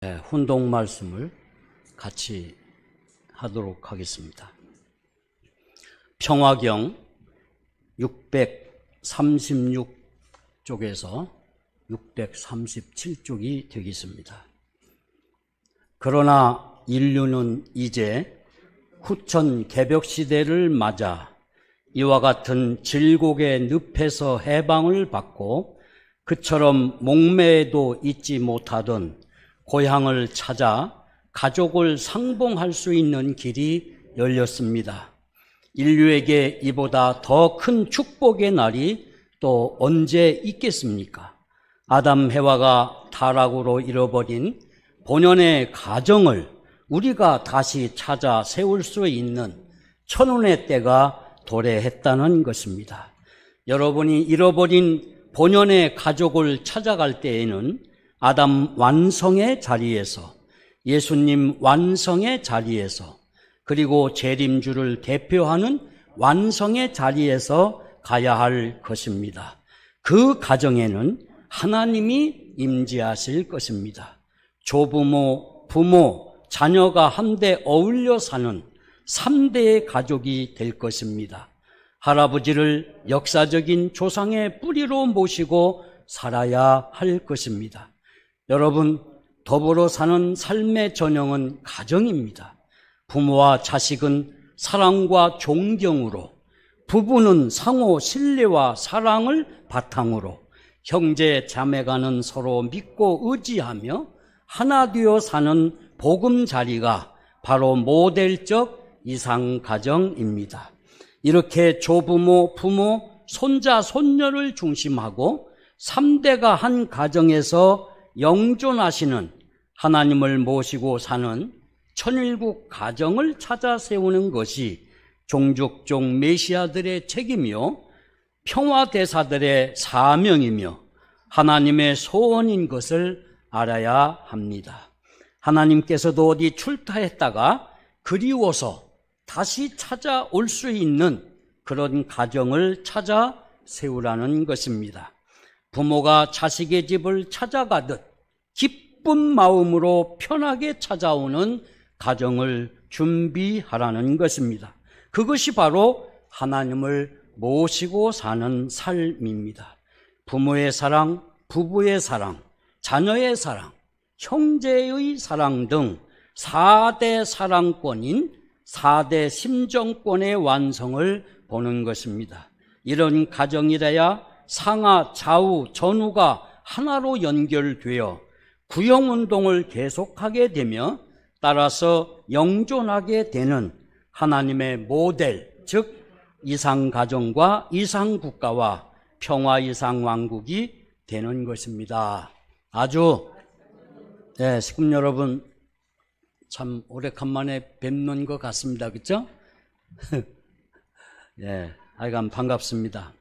훈동 말씀을 같이 하도록 하겠습니다. 평화경 636쪽에서 637쪽이 되겠습니다. 그러나 인류는 이제 후천 개벽 시대를 맞아 이와 같은 질곡의 늪에서 해방을 받고 그처럼 목매에도 잊지 못하던 고향을 찾아 가족을 상봉할 수 있는 길이 열렸습니다. 인류에게 이보다 더 큰 축복의 날이 또 언제 있겠습니까? 아담 해와가 타락으로 잃어버린 본연의 가정을 우리가 다시 찾아 세울 수 있는 천운의 때가 도래했다는 것입니다. 여러분이 잃어버린 본연의 가족을 찾아갈 때에는 아담 완성의 자리에서, 예수님 완성의 자리에서, 그리고 재림주를 대표하는 완성의 자리에서 가야 할 것입니다. 그 가정에는 하나님이 임재하실 것입니다. 조부모, 부모, 자녀가 한데 어울려 사는 3대의 가족이 될 것입니다. 할아버지를 역사적인 조상의 뿌리로 모시고 살아야 할 것입니다. 여러분, 더불어 사는 삶의 전형은 가정입니다. 부모와 자식은 사랑과 존경으로, 부부는 상호 신뢰와 사랑을 바탕으로, 형제 자매간은 서로 믿고 의지하며 하나 되어 사는 보금자리가 바로 모델적 이상가정입니다. 이렇게 조부모, 부모, 손자, 손녀를 중심하고 3대가 한 가정에서 영존하시는 하나님을 모시고 사는 천일국 가정을 찾아 세우는 것이 종족종 메시아들의 책임이요, 평화대사들의 사명이며 하나님의 소원인 것을 알아야 합니다. 하나님께서도 어디 출타했다가 그리워서 다시 찾아올 수 있는 그런 가정을 찾아 세우라는 것입니다. 부모가 자식의 집을 찾아가듯 기쁜 마음으로 편하게 찾아오는 가정을 준비하라는 것입니다. 그것이 바로 하나님을 모시고 사는 삶입니다. 부모의 사랑, 부부의 사랑, 자녀의 사랑, 형제의 사랑 등 4대 사랑권인 4대 심정권의 완성을 보는 것입니다. 이런 가정이라야 상하, 좌우, 전후가 하나로 연결되어 구형운동을 계속하게 되며 따라서 영존하게 되는 하나님의 모델, 즉 이상가정과 이상국가와 평화이상왕국이 되는 것입니다. 아주 식구 여러분, 참 오래간만에 뵙는 것 같습니다. 그렇죠? 하여간 반갑습니다.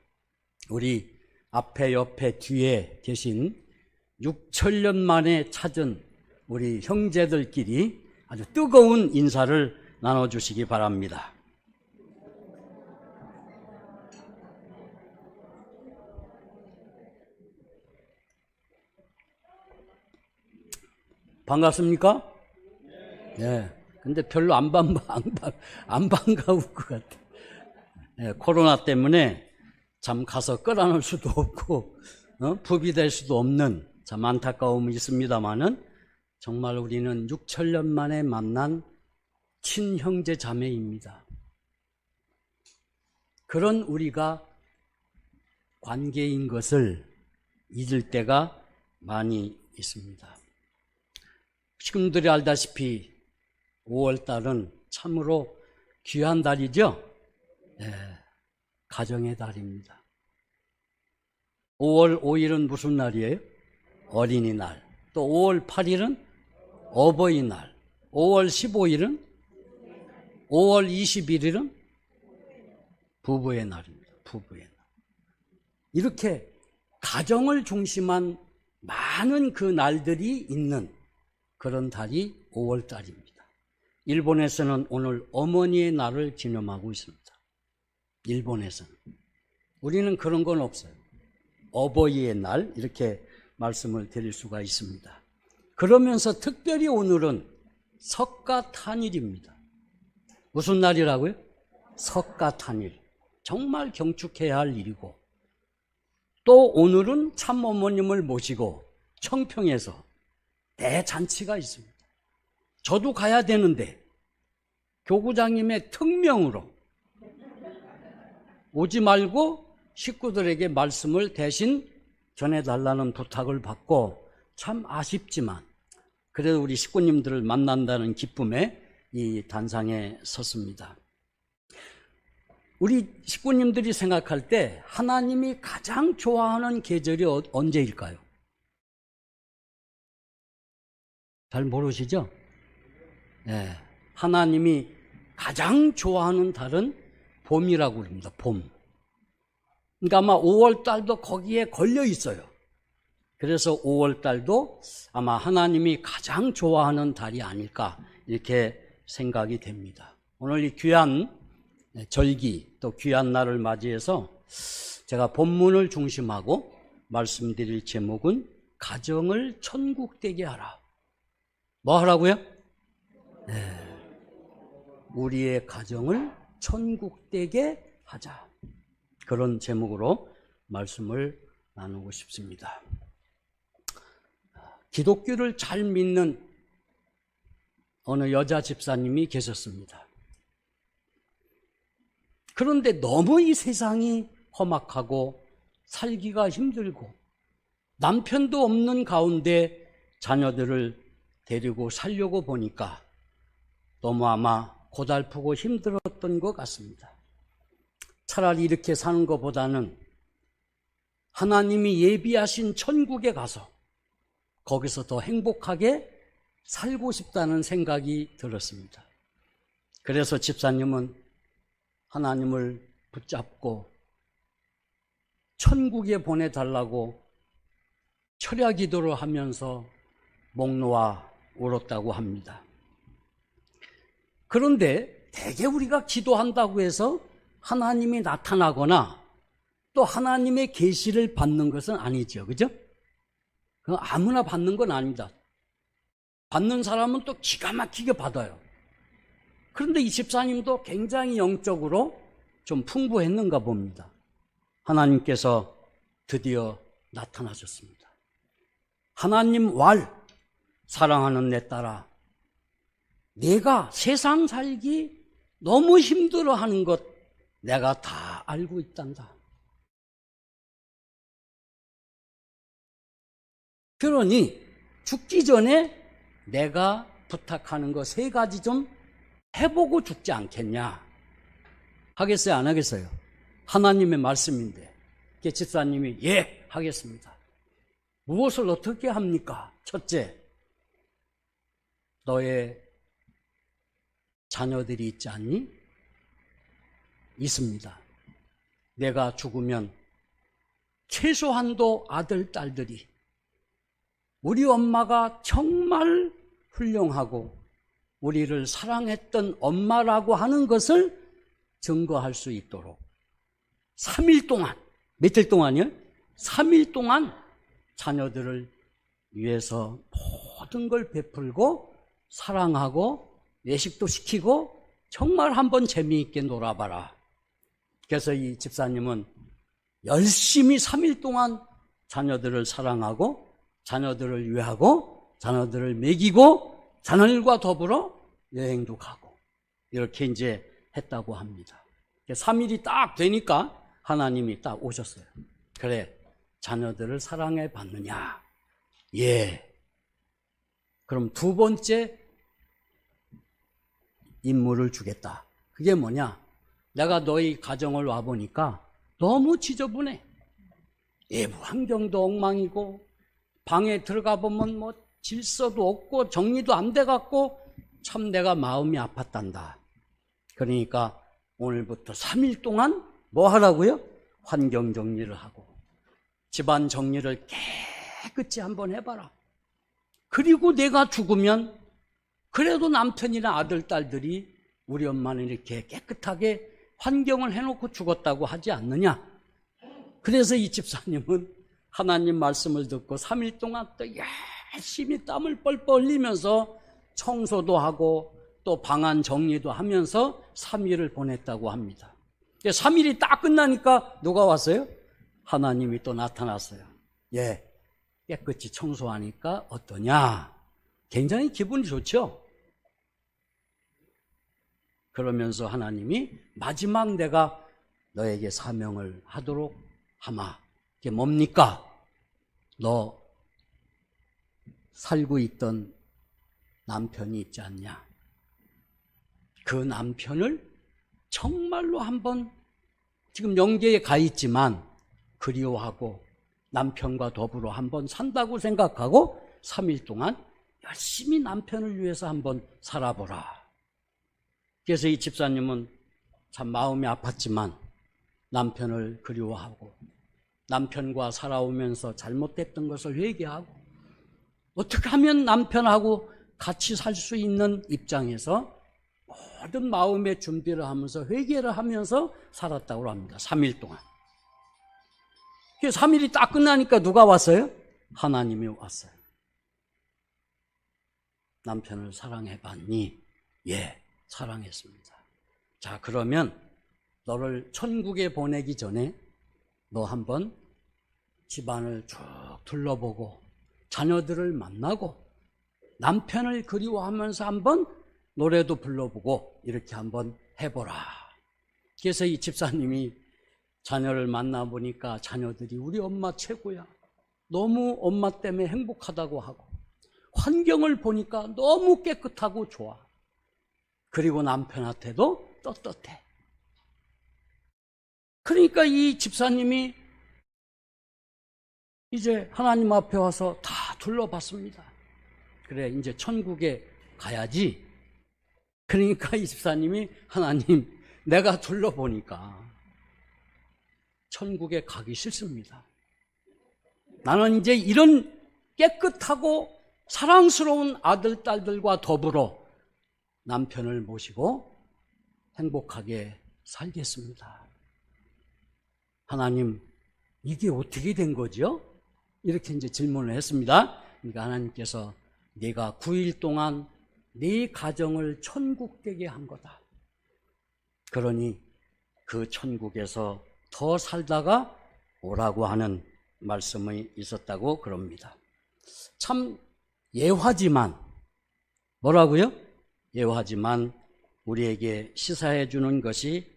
우리 앞에, 옆에, 뒤에 계신 6천년 만에 찾은 우리 형제들끼리 아주 뜨거운 인사를 나눠주시기 바랍니다. 반갑습니까? 네. 근데 별로 안 반가울 것 같아. 코로나 때문에 참 가서 끌어안을 수도 없고, 부비될 수도 없는 참 안타까움이 있습니다만은 정말 우리는 6천년 만에 만난 친형제 자매입니다. 그런 우리가 관계인 것을 잊을 때가 많이 있습니다. 지금들이 알다시피 5월달은 참으로 귀한 달이죠? 가정의 달입니다. 5월 5일은 무슨 날이에요? 어린이날. 또 5월 8일은 어버이날. 5월 15일은 5월 21일은 부부의 날입니다. 부부의 날. 이렇게 가정을 중심한 많은 그 날들이 있는 그런 달이 5월 달입니다. 일본에서는 오늘 어머니의 날을 기념하고 있습니다. 일본에서는. 우리는 그런 건 없어요. 어버이의 날 이렇게 말씀을 드릴 수가 있습니다. 그러면서 특별히 오늘은 석가탄일입니다. 무슨 날이라고요? 석가탄일. 정말 경축해야 할 일이고, 또 오늘은 참어머님을 모시고 청평에서 대잔치가 있습니다. 저도 가야 되는데 교구장님의 특명으로 오지 말고 식구들에게 말씀을 대신 전해달라는 부탁을 받고, 참 아쉽지만 그래도 우리 식구님들을 만난다는 기쁨에 이 단상에 섰습니다. 우리 식구님들이 생각할 때 하나님이 가장 좋아하는 계절이 언제일까요? 잘 모르시죠? 네. 하나님이 가장 좋아하는 달은 봄이라고 그럽니다. 봄. 그러니까 아마 5월 달도 거기에 걸려 있어요. 그래서 5월 달도 아마 하나님이 가장 좋아하는 달이 아닐까 이렇게 생각이 됩니다. 오늘 이 귀한 절기 또 귀한 날을 맞이해서 제가 본문을 중심하고 말씀드릴 제목은 가정을 천국되게 하라. 뭐 하라고요? 네. 우리의 가정을 천국되게 하자. 그런 제목으로 말씀을 나누고 싶습니다. 기독교를 잘 믿는 어느 여자 집사님이 계셨습니다. 그런데 너무 이 세상이 험악하고 살기가 힘들고 남편도 없는 가운데 자녀들을 데리고 살려고 보니까 너무 아마 고달프고 힘들었던 것 같습니다. 차라리 이렇게 사는 것보다는 하나님이 예비하신 천국에 가서 거기서 더 행복하게 살고 싶다는 생각이 들었습니다. 그래서 집사님은 하나님을 붙잡고 천국에 보내달라고 철야 기도를 하면서 목 놓아 울었다고 합니다. 그런데 대개 우리가 기도한다고 해서 하나님이 나타나거나 또 하나님의 계시를 받는 것은 아니죠. 그죠? 아무나 받는 건 아닙니다. 받는 사람은 또 기가 막히게 받아요. 그런데 이 집사님도 굉장히 영적으로 좀 풍부했는가 봅니다. 하나님께서 드디어 나타나셨습니다. 하나님 왈, 사랑하는 내 딸아, 내가 세상 살기 너무 힘들어하는 것 내가 다 알고 있단다. 그러니 죽기 전에 내가 부탁하는 거 3가지 좀 해보고 죽지 않겠냐? 하겠어요? 안 하겠어요? 하나님의 말씀인데 집사님이 예, 하겠습니다. 무엇을 어떻게 합니까? 첫째, 너의 자녀들이 있지 않니? 있습니다. 내가 죽으면 최소한도 아들, 딸들이 우리 엄마가 정말 훌륭하고 우리를 사랑했던 엄마라고 하는 것을 증거할 수 있도록 3일 동안, 며칠 동안이요? 3일 동안 자녀들을 위해서 모든 걸 베풀고 사랑하고 외식도 시키고 정말 한번 재미있게 놀아봐라. 그래서 이 집사님은 열심히 3일 동안 자녀들을 사랑하고 자녀들을 위하고 자녀들을 먹이고 자녀들과 더불어 여행도 가고 이렇게 이제 했다고 합니다. 3일이 딱 되니까 하나님이 딱 오셨어요. 그래, 자녀들을 사랑해 봤느냐? 예. 그럼 2번째 임무를 주겠다. 그게 뭐냐? 내가 너희 가정을 와보니까 너무 지저분해. 외부 환경도 엉망이고 방에 들어가 보면 뭐 질서도 없고 정리도 안 돼갖고 참 내가 마음이 아팠단다. 그러니까 오늘부터 3일 동안 뭐 하라고요? 환경 정리를 하고 집안 정리를 깨끗이 한번 해봐라. 그리고 내가 죽으면 그래도 남편이나 아들, 딸들이 우리 엄마는 이렇게 깨끗하게 환경을 해놓고 죽었다고 하지 않느냐. 그래서 이 집사님은 하나님 말씀을 듣고 3일 동안 또 열심히 땀을 뻘뻘 흘리면서 청소도 하고 또 방안 정리도 하면서 3일을 보냈다고 합니다. 3일이 딱 끝나니까 누가 왔어요? 하나님이 또 나타났어요. 예, 깨끗이 청소하니까 어떠냐? 굉장히 기분이 좋죠? 그러면서 하나님이 마지막 내가 너에게 사명을 하도록 하마. 이게 뭡니까? 너 살고 있던 남편이 있지 않냐? 그 남편을 정말로 한번 지금 영계에 가 있지만 그리워하고 남편과 더불어 한번 산다고 생각하고 3일 동안 열심히 남편을 위해서 한번 살아보라. 그래서 이 집사님은 참 마음이 아팠지만 남편을 그리워하고 남편과 살아오면서 잘못됐던 것을 회개하고 어떻게 하면 남편하고 같이 살 수 있는 입장에서 모든 마음의 준비를 하면서 회개를 하면서 살았다고 합니다. 3일 동안. 3일이 딱 끝나니까 누가 왔어요? 하나님이 왔어요. 남편을 사랑해봤니? 예, 사랑했습니다. 자, 그러면 너를 천국에 보내기 전에 너 한번 집안을 쭉 둘러보고 자녀들을 만나고 남편을 그리워하면서 한번 노래도 불러보고 이렇게 한번 해보라. 그래서 이 집사님이 자녀를 만나보니까 자녀들이 우리 엄마 최고야. 너무 엄마 때문에 행복하다고 하고 환경을 보니까 너무 깨끗하고 좋아. 그리고 남편한테도 떳떳해. 그러니까 이 집사님이 이제 하나님 앞에 와서 다 둘러봤습니다. 그래, 이제 천국에 가야지. 그러니까 이 집사님이 하나님, 내가 둘러보니까 천국에 가기 싫습니다. 나는 이제 이런 깨끗하고 사랑스러운 아들, 딸들과 더불어 남편을 모시고 행복하게 살겠습니다. 하나님, 이게 어떻게 된 거죠? 이렇게 이제 질문을 했습니다. 그러니까 하나님께서 네가 9일 동안 네 가정을 천국 되게 한 거다. 그러니 그 천국에서 더 살다가 오라고 하는 말씀이 있었다고 그럽니다. 참 예화지만, 뭐라고요? 예화지만 우리에게 시사해 주는 것이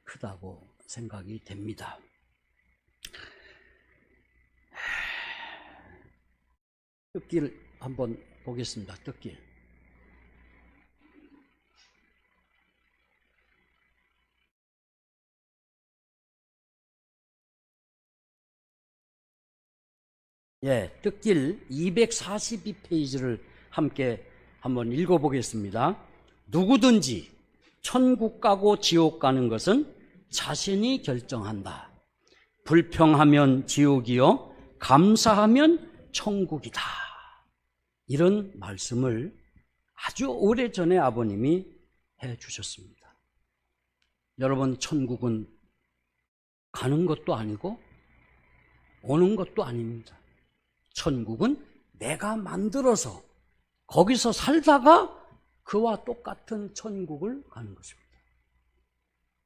크다고 생각이 됩니다. 뜻길 한번 보겠습니다. 뜻길. 예, 뜻길 242페이지를 함께 한번 읽어보겠습니다. 누구든지 천국 가고 지옥 가는 것은 자신이 결정한다. 불평하면 지옥이요, 감사하면 천국이다. 이런 말씀을 아주 오래전에 아버님이 해 주셨습니다. 여러분, 천국은 가는 것도 아니고 오는 것도 아닙니다. 천국은 내가 만들어서 거기서 살다가 그와 똑같은 천국을 가는 것입니다.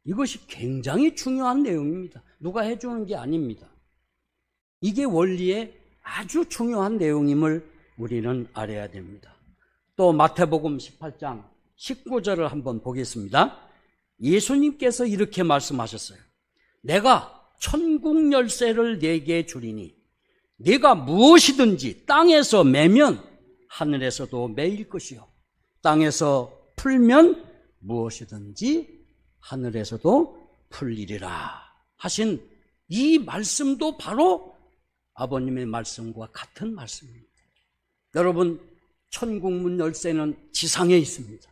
이것이 굉장히 중요한 내용입니다. 누가 해주는 게 아닙니다. 이게 원리의 아주 중요한 내용임을 우리는 알아야 됩니다. 또 마태복음 18장 19절을 한번 보겠습니다. 예수님께서 이렇게 말씀하셨어요. 내가 천국 열쇠를 네게 주리니 네가 무엇이든지 땅에서 매면 하늘에서도 매일 것이요, 땅에서 풀면 무엇이든지 하늘에서도 풀리리라 하신 이 말씀도 바로 아버님의 말씀과 같은 말씀입니다. 여러분, 천국문 열쇠는 지상에 있습니다.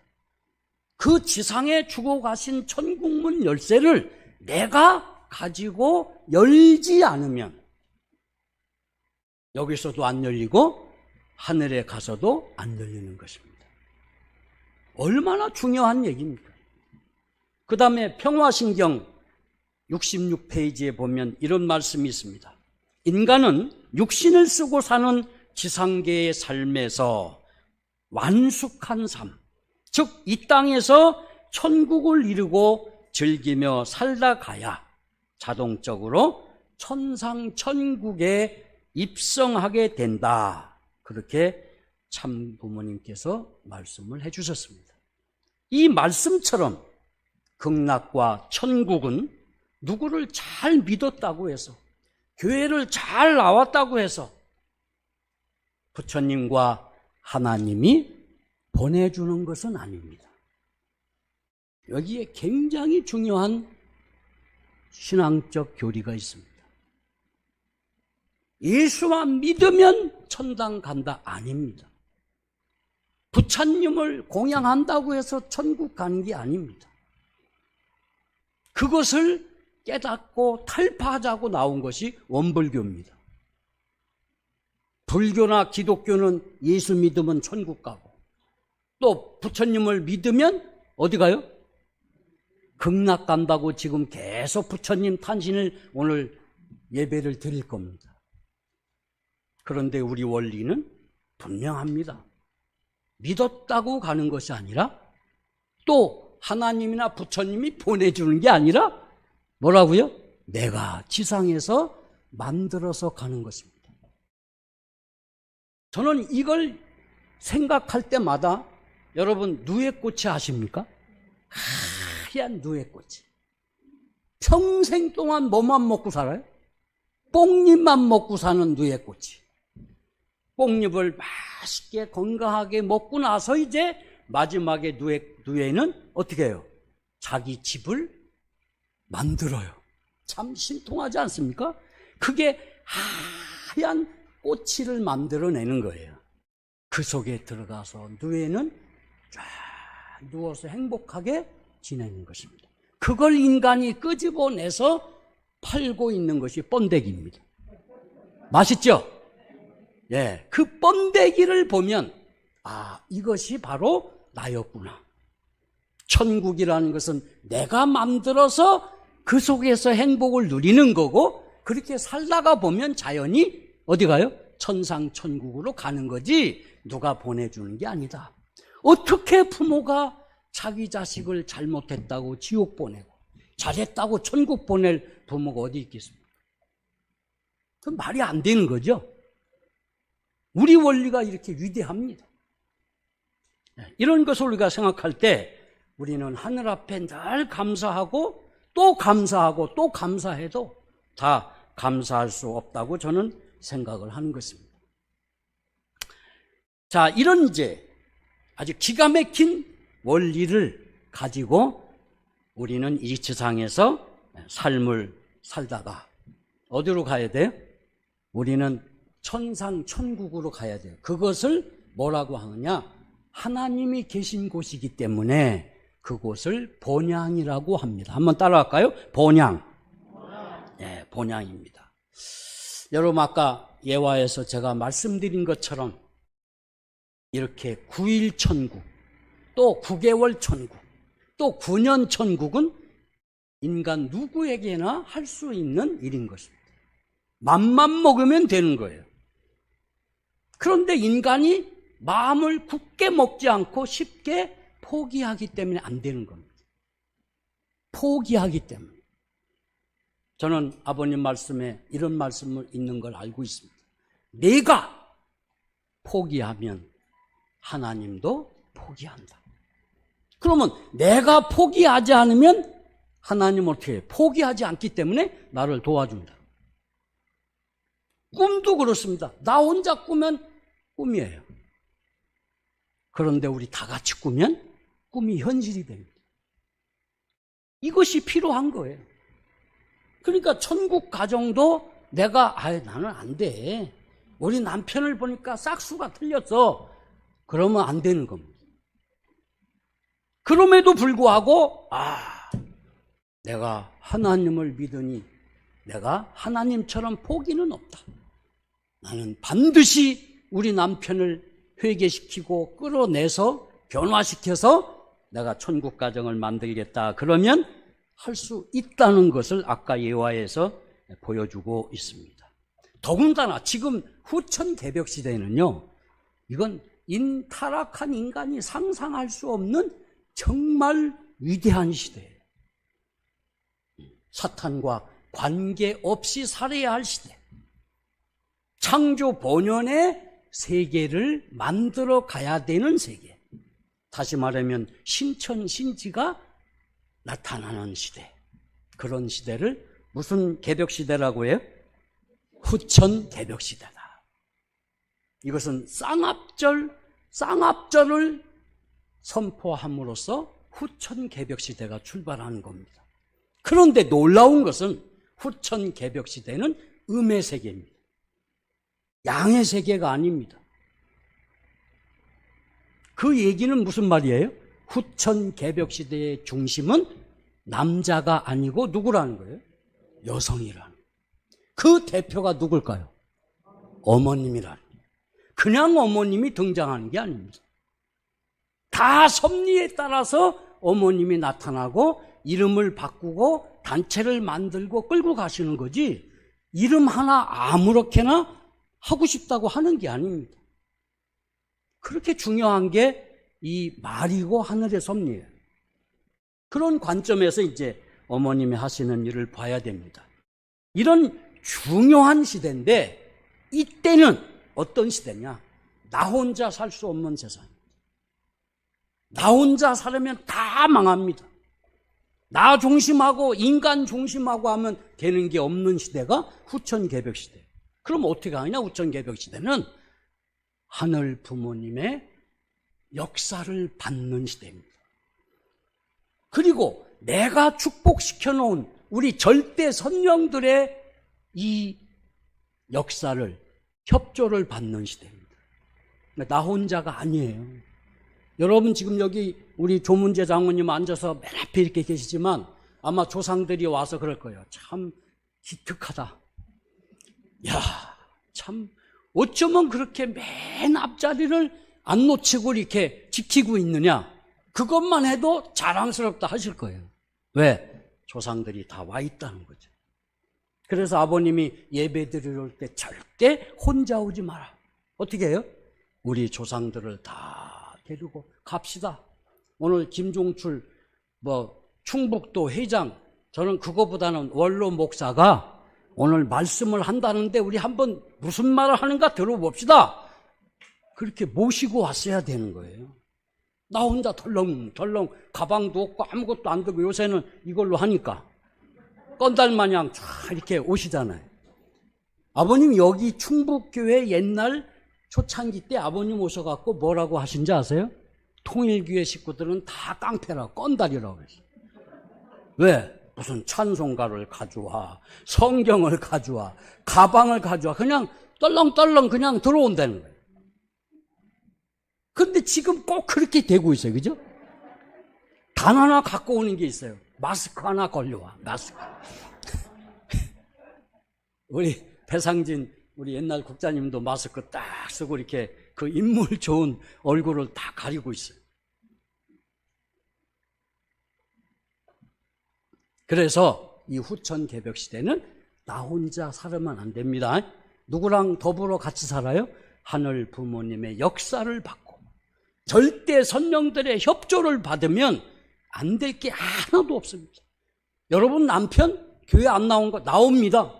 그 지상에 주고 가신 천국문 열쇠를 내가 가지고 열지 않으면 여기서도 안 열리고 하늘에 가서도 안 열리는 것입니다. 얼마나 중요한 얘기입니까? 그 다음에 평화신경 66페이지에 보면 이런 말씀이 있습니다. 인간은 육신을 쓰고 사는 지상계의 삶에서 완숙한 삶, 즉 이 땅에서 천국을 이루고 즐기며 살다 가야 자동적으로 천상천국에 입성하게 된다. 그렇게 참부모님께서 말씀을 해주셨습니다. 이 말씀처럼 극락과 천국은 누구를 잘 믿었다고 해서, 교회를 잘 나왔다고 해서 부처님과 하나님이 보내주는 것은 아닙니다. 여기에 굉장히 중요한 신앙적 교리가 있습니다. 예수만 믿으면 천당 간다 아닙니다. 부처님을 공양한다고 해서 천국 가는 게 아닙니다. 그것을 깨닫고 탈파하자고 나온 것이 원불교입니다. 불교나 기독교는 예수 믿으면 천국 가고, 또 부처님을 믿으면 어디 가요? 극락 간다고 지금 계속 부처님 탄신을 오늘 예배를 드릴 겁니다. 그런데 우리 원리는 분명합니다. 믿었다고 가는 것이 아니라, 또 하나님이나 부처님이 보내주는 게 아니라 뭐라고요? 내가 지상에서 만들어서 가는 것입니다. 저는 이걸 생각할 때마다, 여러분 누에꽃이 아십니까? 하얀 누에꽃이. 평생 동안 뭐만 먹고 살아요? 뽕잎만 먹고 사는 누에꽃이. 뽕잎을 맛있게 건강하게 먹고 나서 이제 마지막에 누에는 어떻게 해요? 자기 집을 만들어요. 참 신통하지 않습니까? 그게 하얀 꼬치를 만들어내는 거예요. 그 속에 들어가서 누에는 쫙 누워서 행복하게 지내는 것입니다. 그걸 인간이 끄집어내서 팔고 있는 것이 번데기입니다. 맛있죠? 예, 그 번데기를 보면 이것이 바로 나였구나. 천국이라는 것은 내가 만들어서 그 속에서 행복을 누리는 거고, 그렇게 살다가 보면 자연히 어디 가요? 천상천국으로 가는 거지 누가 보내주는 게 아니다. 어떻게 부모가 자기 자식을 잘못했다고 지옥 보내고 잘했다고 천국 보낼 부모가 어디 있겠습니까? 그 말이 안 되는 거죠. 우리 원리가 이렇게 위대합니다. 이런 것을 우리가 생각할 때 우리는 하늘 앞에 늘 감사하고 또 감사하고 또 감사해도 다 감사할 수 없다고 저는 생각을 하는 것입니다. 자, 이런 이제 아주 기가 막힌 원리를 가지고 우리는 이 지상에서 삶을 살다가 어디로 가야 돼요? 우리는 천상 천국으로 가야 돼요. 그것을 뭐라고 하느냐? 하나님이 계신 곳이기 때문에 그곳을 본향이라고 합니다. 한번 따라할까요? 본향. 네, 본향입니다. 여러분 아까 예화에서 제가 말씀드린 것처럼 이렇게 9일 천국, 또 9개월 천국, 또 9년 천국은 인간 누구에게나 할 수 있는 일인 것입니다. 맘만 먹으면 되는 거예요. 그런데 인간이 마음을 굳게 먹지 않고 쉽게 포기하기 때문에 안 되는 겁니다. 포기하기 때문에. 저는 아버님 말씀에 이런 말씀을 있는 걸 알고 있습니다. 내가 포기하면 하나님도 포기한다. 그러면 내가 포기하지 않으면 하나님은 어떻게 해요? 포기하지 않기 때문에 나를 도와준다. 꿈도 그렇습니다. 나 혼자 꾸면 꿈이에요. 그런데 우리 다 같이 꾸면 꿈이 현실이 됩니다. 이것이 필요한 거예요. 그러니까 천국 가정도 내가 나는 안 돼. 우리 남편을 보니까 싹수가 틀렸어. 그러면 안 되는 겁니다. 그럼에도 불구하고 내가 하나님을 믿으니 내가 하나님처럼 포기는 없다. 나는 반드시 우리 남편을 회개시키고 끌어내서 변화시켜서 내가 천국 가정을 만들겠다. 그러면 할 수 있다는 것을 아까 예화에서 보여주고 있습니다. 더군다나 지금 후천 개벽 시대는요, 이건 타락한 인간이 상상할 수 없는 정말 위대한 시대예요. 사탄과 관계없이 살아야 할 시대. 창조 본연의 세계를 만들어 가야 되는 세계. 다시 말하면 신천신지가 나타나는 시대. 그런 시대를 무슨 개벽 시대라고 해요? 후천 개벽 시대다. 이것은 쌍합절을 선포함으로써 후천 개벽 시대가 출발하는 겁니다. 그런데 놀라운 것은 후천 개벽 시대는 음의 세계입니다. 양의 세계가 아닙니다. 그 얘기는 무슨 말이에요? 후천 개벽 시대의 중심은 남자가 아니고 누구라는 거예요? 여성이라는 거예요. 그 대표가 누굴까요? 어머님이라는 거예요. 그냥 어머님이 등장하는 게 아닙니다. 다 섭리에 따라서 어머님이 나타나고 이름을 바꾸고 단체를 만들고 끌고 가시는 거지, 이름 하나 아무렇게나 하고 싶다고 하는 게 아닙니다. 그렇게 중요한 게 이 말이고 하늘의 섭리예요. 그런 관점에서 이제 어머님이 하시는 일을 봐야 됩니다. 이런 중요한 시대인데, 이때는 어떤 시대냐? 나 혼자 살 수 없는 세상입니다. 나 혼자 살면 다 망합니다. 나 중심하고 인간 중심하고 하면 되는 게 없는 시대가 후천 개벽 시대. 그럼 어떻게 하느냐? 후천 개벽 시대는 하늘 부모님의 역사를 받는 시대입니다. 그리고 내가 축복시켜 놓은 우리 절대 선령들의 이 역사를, 협조를 받는 시대입니다. 나 혼자가 아니에요. 여러분 지금 여기 우리 조문재 장모님 앉아서 맨 앞에 이렇게 계시지만 아마 조상들이 와서 그럴 거예요. 참 기특하다. 야, 참 어쩌면 그렇게 맨 앞자리를 안 놓치고 이렇게 지키고 있느냐. 그것만 해도 자랑스럽다 하실 거예요. 왜? 조상들이 다 와 있다는 거죠. 그래서 아버님이 예배 드리러 올 때 절대 혼자 오지 마라. 어떻게 해요? 우리 조상들을 다 데리고 갑시다. 오늘 김종출 충북도 회장, 저는 그거보다는 원로 목사가 오늘 말씀을 한다는데 우리 한번 무슨 말을 하는가 들어봅시다. 그렇게 모시고 왔어야 되는 거예요. 나 혼자 덜렁덜렁 가방도 없고 아무것도 안 들고, 요새는 이걸로 하니까 건달 마냥 쫙 이렇게 오시잖아요. 아버님 여기 충북교회 옛날 초창기 때 아버님 오셔갖고 뭐라고 하신지 아세요? 통일교회 식구들은 다 깡패라고, 건달이라고 그랬어요. 왜? 무슨 찬송가를 가져와, 성경을 가져와, 가방을 가져와, 그냥 떨렁떨렁 그냥 들어온다는 거예요. 근데 지금 꼭 그렇게 되고 있어요. 그죠? 단 하나 갖고 오는 게 있어요. 마스크 하나 걸려와, 마스크. 우리 배상진, 우리 옛날 국장님도 마스크 딱 쓰고 이렇게 그 인물 좋은 얼굴을 다 가리고 있어요. 그래서 이 후천 개벽 시대는 나 혼자 살면 안 됩니다. 누구랑 더불어 같이 살아요? 하늘 부모님의 역사를 받고 절대 선령들의 협조를 받으면 안 될 게 하나도 없습니다. 여러분 남편 교회 안 나온 거 나옵니다.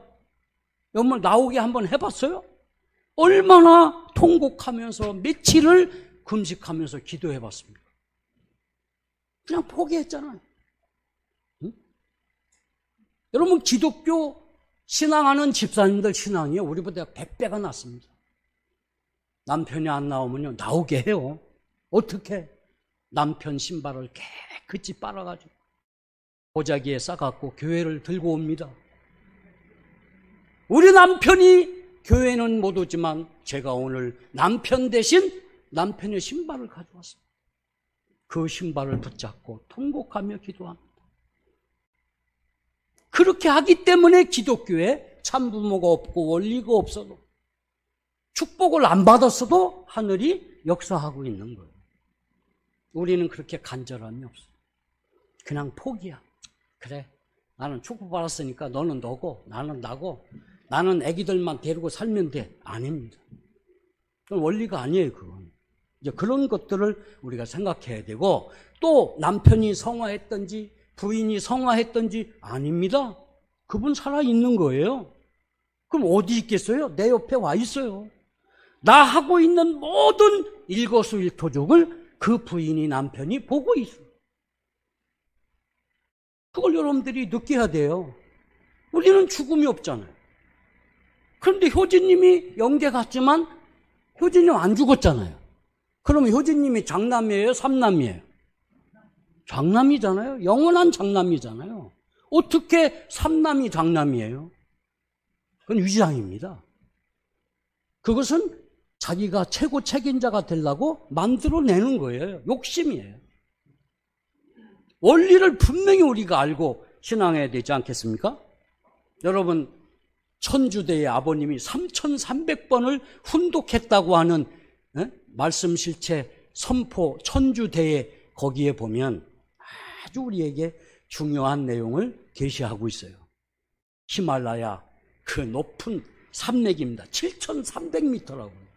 여러분 나오게 한번 해봤어요? 얼마나 통곡하면서 며칠을 금식하면서 기도해봤습니까? 그냥 포기했잖아요. 응? 여러분 기독교 신앙하는 집사님들 신앙이요, 우리보다 100배가 낫습니다. 남편이 안 나오면요 나오게 해요. 어떻게? 남편 신발을 깨끗이 빨아가지고 보자기에 싸갖고 교회를 들고 옵니다. 우리 남편이 교회는 못 오지만 제가 오늘 남편 대신 남편의 신발을 가져왔습니다. 그 신발을 붙잡고 통곡하며 기도합니다. 그렇게 하기 때문에 기독교에 참부모가 없고 원리가 없어도, 축복을 안 받았어도 하늘이 역사하고 있는 거예요. 우리는 그렇게 간절함이 없어요. 그냥 포기야. 그래, 나는 축복받았으니까 너는 너고 나는 나고, 나는 애기들만 데리고 살면 돼. 아닙니다. 그건 원리가 아니에요, 그건. 이제 그런 것들을 우리가 생각해야 되고, 또 남편이 성화했든지 부인이 성화했든지 아닙니다. 그분 살아있는 거예요. 그럼 어디 있겠어요? 내 옆에 와 있어요. 나 하고 있는 모든 일거수일투족을 그 부인이 남편이 보고 있어요. 그걸 여러분들이 느껴야 돼요. 우리는 죽음이 없잖아요. 그런데 효진님이 영계 갔지만 효진님 안 죽었잖아요. 그러면 효진님이 장남이에요? 삼남이에요? 장남이잖아요. 영원한 장남이잖아요. 어떻게 삼남이 장남이에요? 그건 위장입니다. 그것은 자기가 최고 책임자가 되려고 만들어내는 거예요. 욕심이에요. 원리를 분명히 우리가 알고 신앙해야 되지 않겠습니까? 여러분, 천주대의 아버님이 3,300번을 훈독했다고 하는 말씀 실체 선포 천주대에 거기에 보면 아주 우리에게 중요한 내용을 계시하고 있어요. 히말라야 그 높은 산맥입니다. 7,300m라고요.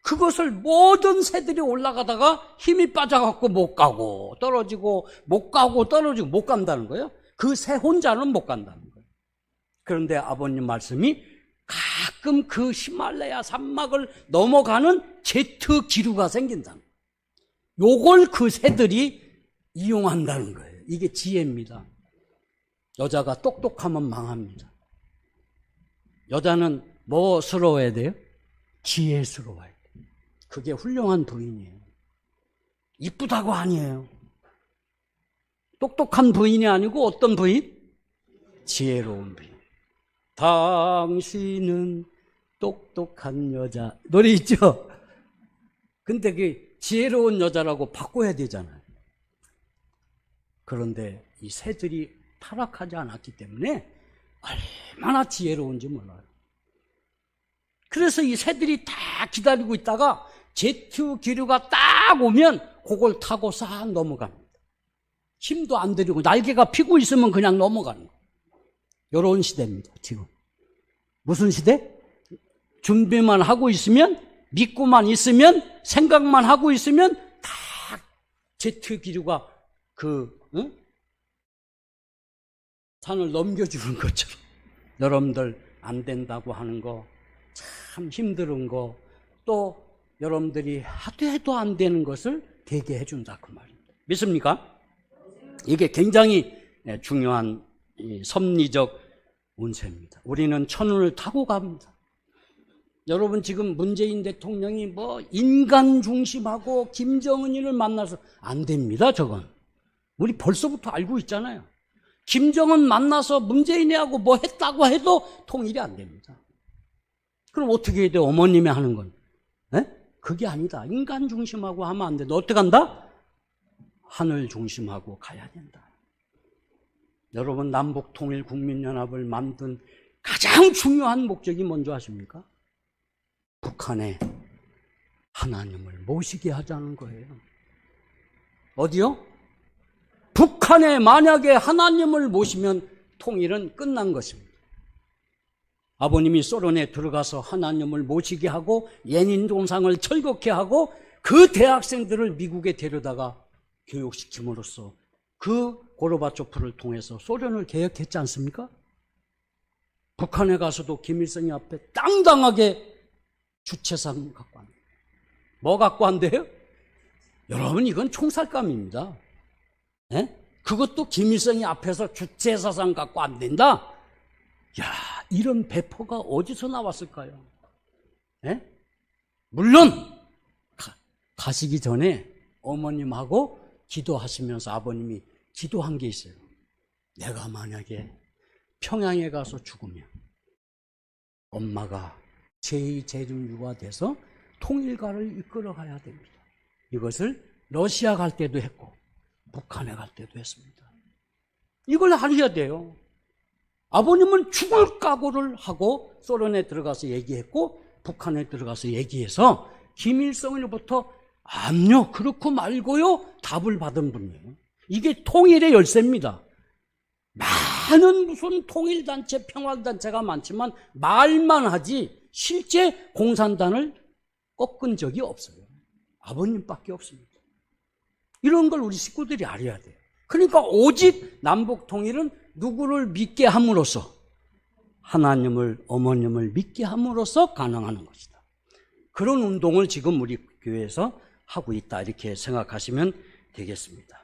그것을 모든 새들이 올라가다가 힘이 빠져갖고 못 가고 떨어지고 못 가고 떨어지고 못 간다는 거예요. 그 새 혼자는 못 간다는 거예요. 그런데 아버님 말씀이 가끔 그 히말라야 산막을 넘어가는 제트 기류가 생긴다는 거예요. 요걸 그 새들이 이용한다는 거예요. 이게 지혜입니다. 여자가 똑똑하면 망합니다. 여자는 뭐스러워야 돼요? 지혜스러워야 돼요. 그게 훌륭한 부인이에요. 이쁘다고 아니에요. 똑똑한 부인이 아니고 어떤 부인? 지혜로운 부인. 당신은 똑똑한 여자. 노래 있죠? 근데 그 지혜로운 여자라고 바꿔야 되잖아요. 그런데 이 새들이 타락하지 않았기 때문에 얼마나 지혜로운지 몰라요. 그래서 이 새들이 다 기다리고 있다가 제트 기류가 딱 오면 그걸 타고 싹 넘어갑니다. 힘도 안 들이고 날개가 피고 있으면 그냥 넘어가는 거예요. 이런 시대입니다, 지금. 무슨 시대? 준비만 하고 있으면, 믿고만 있으면, 생각만 하고 있으면 다 제트 기류가 산을 넘겨주는 것처럼 여러분들 안 된다고 하는 거, 참 힘든 거, 또 여러분들이 하도 해도 안 되는 것을 되게 해준다 그 말입니다. 믿습니까? 이게 굉장히 중요한 섭리적 운세입니다. 우리는 천운을 타고 갑니다. 여러분 지금 문재인 대통령이 뭐 인간 중심하고 김정은이를 만나서 안 됩니다. 저건 우리 벌써부터 알고 있잖아요. 김정은 만나서 문재인이하고 뭐 했다고 해도 통일이 안 됩니다. 그럼 어떻게 해야 돼요? 어머님이 하는 건 그게 아니다. 인간 중심하고 하면 안 돼. 너 어떻게 한다? 하늘 중심하고 가야 된다. 여러분 남북통일국민연합을 만든 가장 중요한 목적이 뭔지 아십니까? 북한에 하나님을 모시게 하자는 거예요. 어디요? 북한에 만약에 하나님을 모시면 통일은 끝난 것입니다. 아버님이 소련에 들어가서 하나님을 모시게 하고 레닌 동상을 철거케 하고 그 대학생들을 미국에 데려다가 교육시킴으로써 그 고르바초프를 통해서 소련을 개혁했지 않습니까? 북한에 가서도 김일성이 앞에 당당하게 주체상 갖고 왔네요. 뭐 갖고 왔대요? 여러분 이건 총살감입니다. 그것도 김일성이 앞에서 주체사상 갖고 안 된다? 야, 이런 배포가 어디서 나왔을까요? 물론 가시기 전에 어머님하고 기도하시면서 아버님이 기도한 게 있어요. 내가 만약에 평양에 가서 죽으면 엄마가 제2, 제6가 돼서 통일가를 이끌어가야 됩니다. 이것을 러시아 갈 때도 했고 북한에 갈 때도 했습니다. 이걸 알아야 돼요. 아버님은 죽을 각오를 하고 소련에 들어가서 얘기했고 북한에 들어가서 얘기해서 김일성으로부터 아니요, 그렇고 말고요 답을 받은 분이에요. 이게 통일의 열쇠입니다. 많은 무슨 통일단체, 평화단체가 많지만 말만 하지 실제 공산당을 꺾은 적이 없어요. 아버님밖에 없습니다. 이런 걸 우리 식구들이 알아야 돼요. 그러니까 오직 남북통일은 누구를 믿게 함으로써, 하나님을, 어머님을 믿게 함으로써 가능한 것이다. 그런 운동을 지금 우리 교회에서 하고 있다, 이렇게 생각하시면 되겠습니다.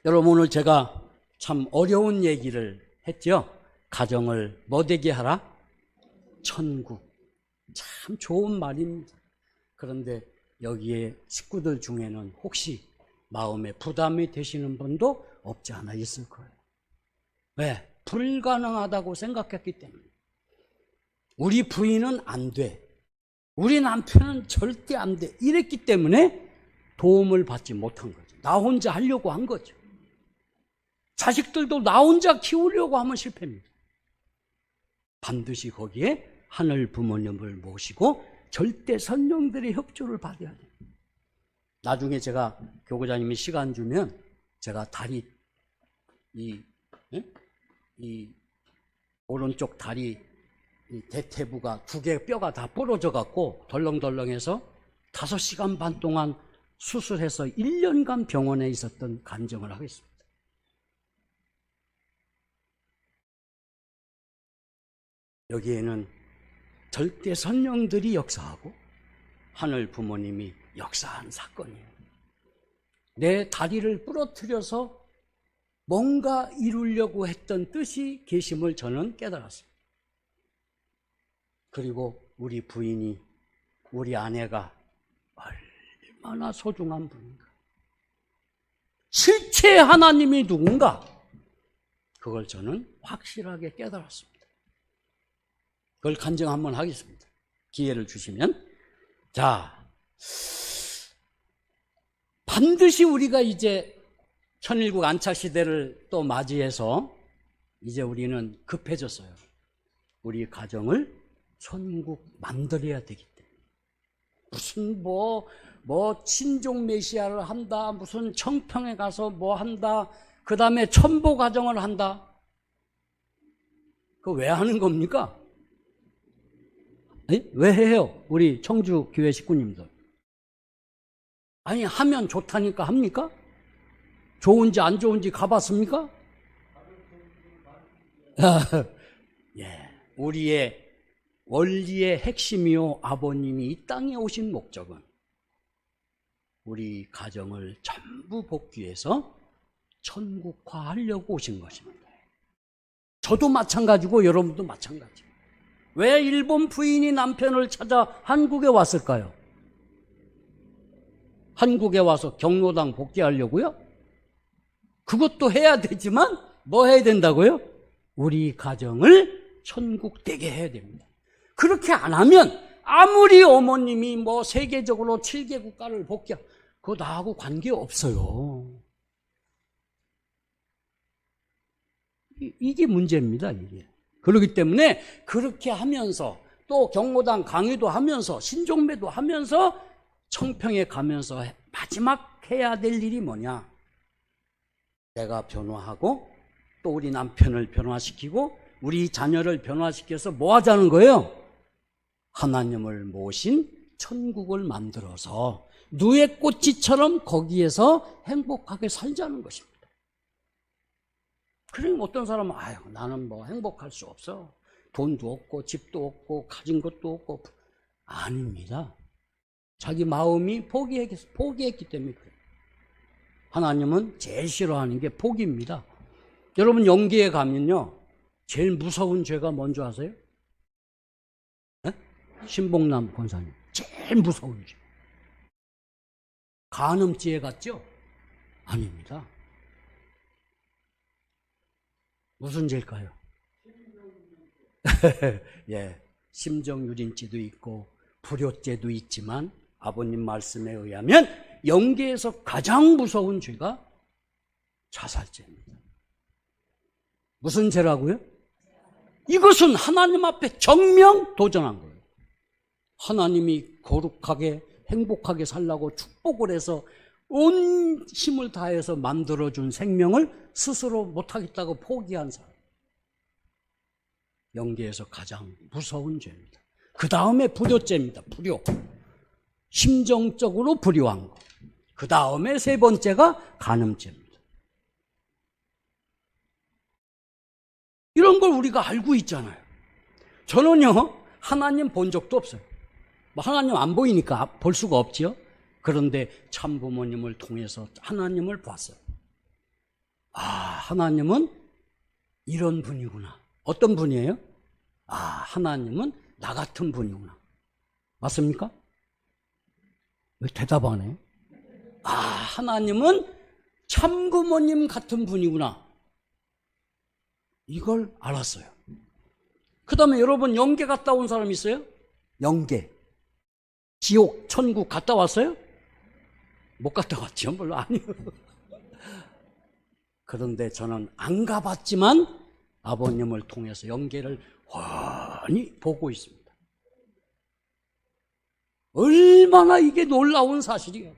여러분, 오늘 제가 참 어려운 얘기를 했죠. 가정을 뭐 되게 하라? 천국. 참 좋은 말입니다. 그런데 여기에 식구들 중에는 혹시 마음에 부담이 되시는 분도 없지 않아 있을 거예요. 왜? 불가능하다고 생각했기 때문에. 우리 부인은 안 돼, 우리 남편은 절대 안 돼, 이랬기 때문에 도움을 받지 못한 거죠. 나 혼자 하려고 한 거죠. 자식들도 나 혼자 키우려고 하면 실패입니다. 반드시 거기에 하늘 부모님을 모시고 절대 선령들의 협조를 받아야 돼요. 나중에 제가 교구장님이 시간 주면 제가 다리, 이 오른쪽 다리 대퇴부가 2개 뼈가 다 부러져 갖고 덜렁덜렁해서 5시간 반 동안 수술해서 1년간 병원에 있었던 간증을 하겠습니다. 여기에는 절대 선령들이 역사하고 하늘 부모님이 역사한 사건이에요. 내 다리를 부러뜨려서 뭔가 이루려고 했던 뜻이 계심을 저는 깨달았습니다. 그리고 우리 부인이, 우리 아내가 얼마나 소중한 분인가, 실체 하나님이 누군가, 그걸 저는 확실하게 깨달았습니다. 그걸 간증 한번 하겠습니다. 기회를 주시면. 자, 반드시 우리가 이제 천일국 안착시대를 또 맞이해서 이제 우리는 급해졌어요. 우리 가정을 천국 만들어야 되기 때문에. 무슨 뭐 친종 메시아를 한다, 무슨 청평에 가서 뭐 한다, 그 다음에 천보 가정을 한다. 그거 왜 하는 겁니까? 왜 해요? 우리 청주 교회 식구님들. 아니, 하면 좋다니까 합니까? 좋은지 안 좋은지 가봤습니까? 예, 우리의 원리의 핵심이요, 아버님이 이 땅에 오신 목적은 우리 가정을 전부 복귀해서 천국화하려고 오신 것입니다. 저도 마찬가지고 여러분도 마찬가지예요. 왜 일본 부인이 남편을 찾아 한국에 왔을까요? 한국에 와서 경로당 복귀하려고요? 그것도 해야 되지만 뭐 해야 된다고요? 우리 가정을 천국 되게 해야 됩니다. 그렇게 안 하면 아무리 어머님이 뭐 세계적으로 7개 국가를 복귀하고, 그거 나하고 관계없어요. 이게 문제입니다, 이게. 그렇기 때문에 그렇게 하면서 또 경로당 강의도 하면서 신종매도 하면서 청평에 가면서 마지막 해야 될 일이 뭐냐? 내가 변화하고 또 우리 남편을 변화시키고 우리 자녀를 변화시켜서 뭐 하자는 거예요? 하나님을 모신 천국을 만들어서 누에 꽃이처럼 거기에서 행복하게 살자는 것입니다. 그러니까 어떤 사람은 나는 뭐 행복할 수 없어, 돈도 없고 집도 없고 가진 것도 없고. 아닙니다. 자기 마음이 포기했기 때문에 그래요. 하나님은 제일 싫어하는 게 포기입니다. 여러분, 영계에 가면요, 제일 무서운 죄가 뭔지 아세요? 네? 신봉남 권사님, 제일 무서운 죄. 간음죄 같죠? 아닙니다. 무슨 죄일까요? 예, 심정유린죄도 있고 불효죄도 있지만 아버님 말씀에 의하면 영계에서 가장 무서운 죄가 자살죄입니다. 무슨 죄라고요? 이것은 하나님 앞에 정명 도전한 거예요. 하나님이 거룩하게 행복하게 살라고 축복을 해서 온 힘을 다해서 만들어준 생명을 스스로 못하겠다고 포기한 사람. 영계에서 가장 무서운 죄입니다. 그 다음에 불효죄입니다. 불효. 심정적으로 불효한 거. 그 다음에 세 번째가 간음죄입니다. 이런 걸 우리가 알고 있잖아요. 저는요, 하나님 본 적도 없어요. 뭐 하나님 안 보이니까 볼 수가 없지요. 그런데 참부모님을 통해서 하나님을 봤어요. 아, 하나님은 이런 분이구나. 어떤 분이에요? 아, 하나님은 나 같은 분이구나. 맞습니까? 왜 대답 안 해요? 아, 하나님은 참부모님 같은 분이구나. 이걸 알았어요. 그 다음에 여러분 영계 갔다 온 사람 있어요? 영계. 지옥, 천국 갔다 왔어요? 못 갔다 왔죠? 물론 아니요. 그런데 저는 안 가봤지만 아버님을 통해서 영계를 훤히 보고 있습니다. 얼마나 이게 놀라운 사실이에요.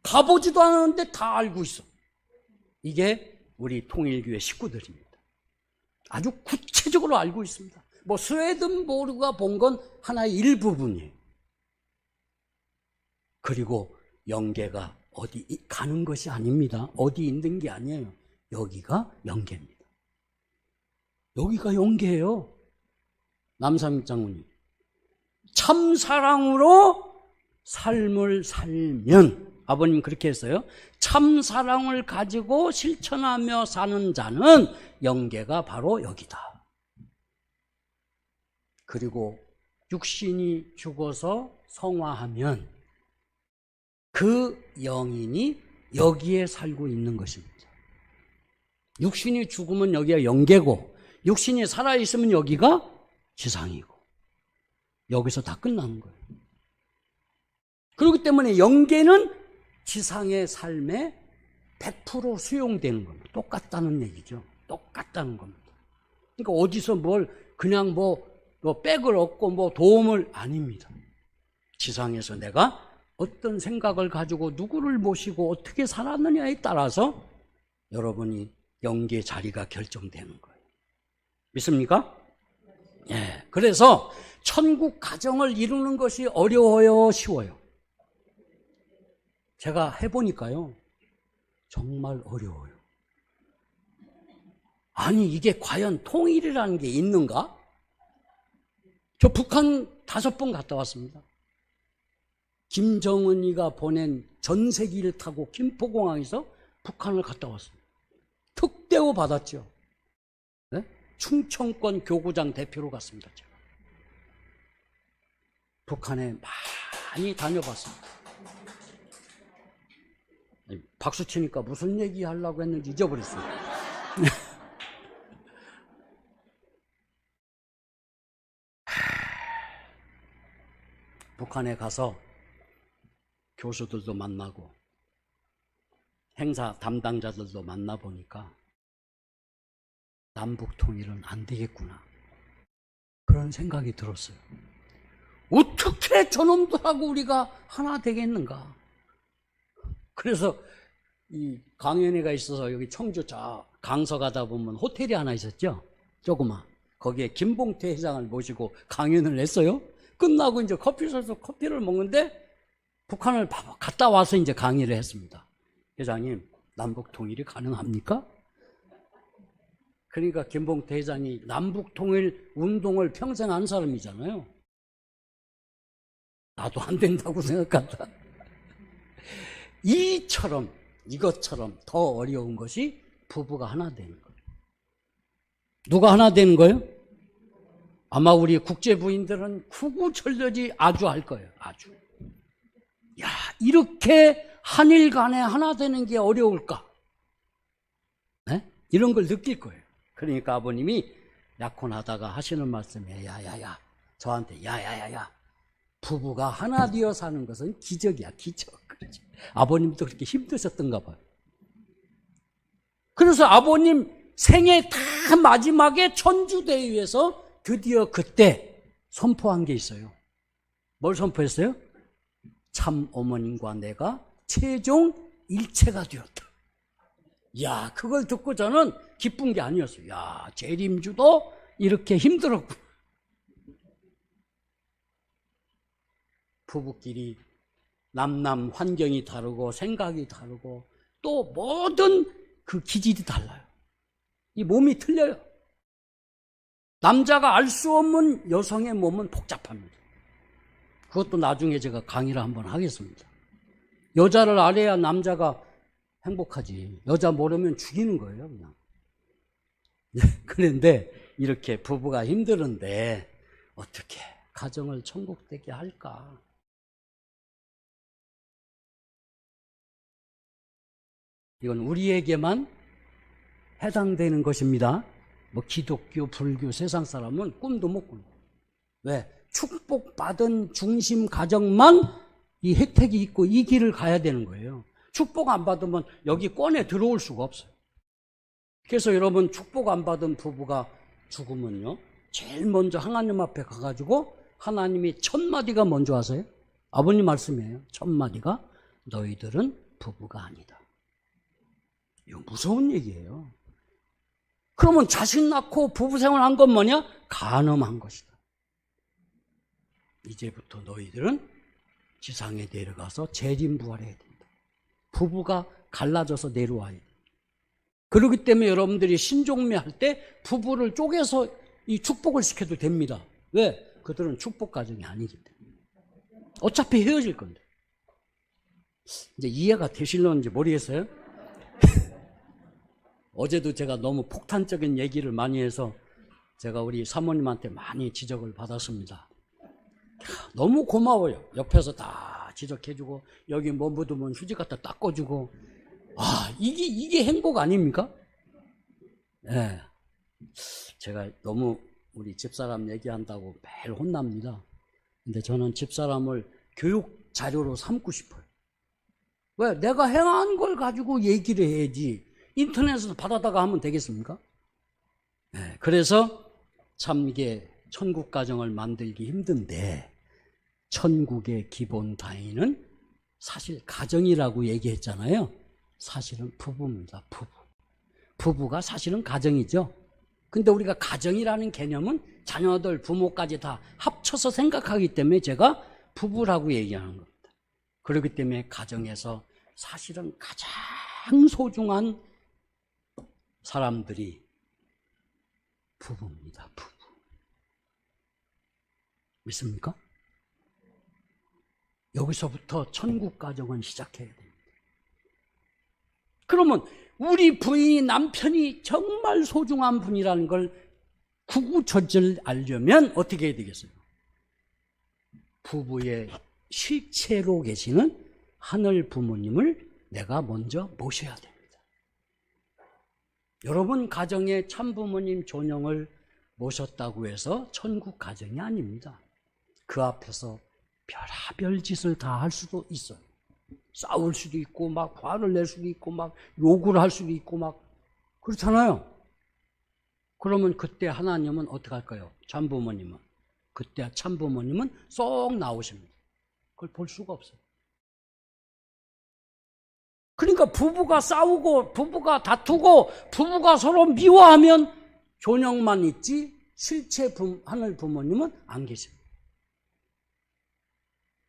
가보지도 않았는데 다 알고 있어. 이게 우리 통일교회 식구들입니다. 아주 구체적으로 알고 있습니다. 뭐 스웨덴보르가 본 건 하나의 일부분이에요. 그리고 영계가 어디 가는 것이 아닙니다. 어디 있는 게 아니에요. 여기가 영계입니다. 여기가 영계예요. 남삼 장군이 참사랑으로 삶을 살면, 아버님 그렇게 했어요. 참사랑을 가지고 실천하며 사는 자는 영계가 바로 여기다. 그리고 육신이 죽어서 성화하면 그 영인이 여기에 살고 있는 것입니다. 육신이 죽으면 여기가 영계고, 육신이 살아있으면 여기가 지상이고, 여기서 다 끝나는 거예요. 그렇기 때문에 영계는 지상의 삶에 100% 수용되는 겁니다. 똑같다는 얘기죠. 똑같다는 겁니다. 그러니까 어디서 그냥 백을 얻고 도움을, 아닙니다. 지상에서 내가 어떤 생각을 가지고 누구를 모시고 어떻게 살았느냐에 따라서 여러분이 영계 자리가 결정되는 거예요. 믿습니까? 예. 그래서 천국 가정을 이루는 것이 어려워요, 쉬워요? 제가 해보니까요, 정말 어려워요. 아니, 이게 과연 통일이라는 게 있는가? 저 북한 5번 갔다 왔습니다. 김정은이가 보낸 전세기를 타고 김포공항에서 북한을 갔다 왔습니다. 특대호 받았죠. 네? 충청권 교구장 대표로 갔습니다. 제가. 북한에 많이 다녀봤습니다. 박수 치니까 무슨 얘기 하려고 했는지 잊어버렸어요. 북한에 가서 교수들도 만나고 행사 담당자들도 만나보니까 남북 통일은 안 되겠구나, 그런 생각이 들었어요. 어떻게 저놈들하고 우리가 하나 되겠는가? 그래서 이 강연회가 있어서 여기 청주 강서 가다 보면 호텔이 하나 있었죠? 조그마. 거기에 김봉태 회장을 모시고 강연을 했어요. 끝나고 이제 커피숍에서 커피를 먹는데 북한을 갔다 와서 이제 강의를 했습니다. 회장님, 남북 통일이 가능합니까? 그러니까 김봉태 회장이 남북 통일 운동을 평생 한 사람이잖아요. 나도 안 된다고 생각한다. 이것처럼 더 어려운 것이 부부가 하나 되는 거예요. 누가 하나 되는 거예요? 아마 우리 국제부인들은 구구절절히 아주 할 거예요. 아주. 야, 이렇게 한일 간에 하나 되는 게 어려울까? 네? 이런 걸 느낄 거예요. 그러니까 아버님이 약혼하다가 하시는 말씀에 저한테 부부가 하나 되어 사는 것은 기적이야, 기적. 그렇지. 아버님도 그렇게 힘드셨던가 봐요. 그래서 아버님 생애 다 마지막에 천주대회에서 드디어 그때 선포한 게 있어요. 뭘 선포했어요? 참 어머님과 내가 최종 일체가 되었다. 야, 그걸 듣고 저는 기쁜 게 아니었어요. 야, 재림주도 이렇게 힘들었고. 부부끼리 남남 환경이 다르고 생각이 다르고 또 모든 그 기질이 달라요. 이 몸이 틀려요. 남자가 알 수 없는 여성의 몸은 복잡합니다. 그것도 나중에 제가 강의를 한번 하겠습니다. 여자를 알아야 남자가 행복하지. 여자 모르면 죽이는 거예요, 그냥. 그런데 이렇게 부부가 힘드는데 어떻게 가정을 천국되게 할까? 이건 우리에게만 해당되는 것입니다. 뭐 기독교, 불교, 세상 사람은 꿈도 못 꾸는 거예요. 왜? 축복받은 중심 가정만 이 혜택이 있고 이 길을 가야 되는 거예요. 축복 안 받으면 여기 꺼내 들어올 수가 없어요. 그래서 여러분 축복 안 받은 부부가 죽으면요, 제일 먼저 하나님 앞에 가가지고 하나님이 첫 마디가 먼저 하세요. 아버님 말씀이에요. 첫 마디가 너희들은 부부가 아니다. 이거 무서운 얘기예요. 그러면 자식 낳고 부부 생활한 건 뭐냐? 간음한 것이다. 이제부터 너희들은 지상에 내려가서 재림부활해야 된다. 부부가 갈라져서 내려와야 된다. 그렇기 때문에 여러분들이 신종매 할 때 부부를 쪼개서 이 축복을 시켜도 됩니다. 왜? 그들은 축복 가정이 아니기 때문에. 어차피 헤어질 건데. 이제 이해가 되실런지 모르겠어요? 어제도 제가 너무 폭탄적인 얘기를 많이 해서 제가 우리 사모님한테 많이 지적을 받았습니다. 너무 고마워요. 옆에서 다 지적해주고 여기 뭐 묻으면 휴지 갖다 닦아주고. 아, 이게 행복 아닙니까? 네. 제가 너무 우리 집사람 얘기한다고 매일 혼납니다. 근데 저는 집사람을 교육 자료로 삼고 싶어요. 왜? 내가 행한 걸 가지고 얘기를 해야지 인터넷에서 받아다가 하면 되겠습니까? 네. 그래서 참 이게 천국 가정을 만들기 힘든데 천국의 기본 단위는 사실 가정이라고 얘기했잖아요. 사실은 부부입니다. 부부가 사실은 가정이죠. 근데 우리가 가정이라는 개념은 자녀들, 부모까지 다 합쳐서 생각하기 때문에 제가 부부라고 얘기하는 겁니다. 그렇기 때문에 가정에서 사실은 가장 소중한 사람들이 부부입니다. 부부. 믿습니까? 여기서부터 천국 가정은 시작해야 됩니다. 그러면 우리 부인이 남편이 정말 소중한 분이라는 걸 구구절절 알려면 어떻게 해야 되겠어요? 부부의 실체로 계시는 하늘 부모님을 내가 먼저 모셔야 됩니다. 여러분 가정에 참부모님 존영을 모셨다고 해서 천국 가정이 아닙니다. 그 앞에서 별하별 짓을 다 할 수도 있어요. 싸울 수도 있고 막 화를 낼 수도 있고 막 욕을 할 수도 있고 막 그렇잖아요. 그러면 그때 하나님은 어떻게 할까요? 참부모님은 그때 참부모님은 쏙 나오십니다. 그걸 볼 수가 없어요. 그러니까 부부가 싸우고 부부가 다투고 부부가 서로 미워하면 존영만 있지 실체 하늘 부모님은 안 계십니다.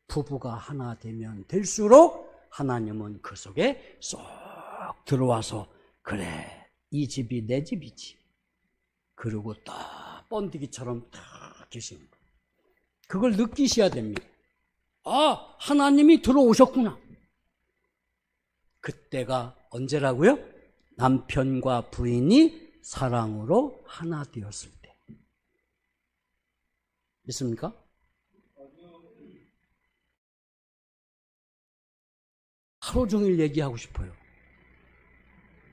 부부가 하나 되면 될수록 하나님은 그 속에 쏙 들어와서 그래 이 집이 내 집이지. 그리고 딱 번데기처럼 딱 계시는 거예요. 그걸 느끼셔야 됩니다. 아, 하나님이 들어오셨구나. 그때가 언제라고요? 남편과 부인이 사랑으로 하나 되었을 때. 믿습니까? 하루 종일 얘기하고 싶어요.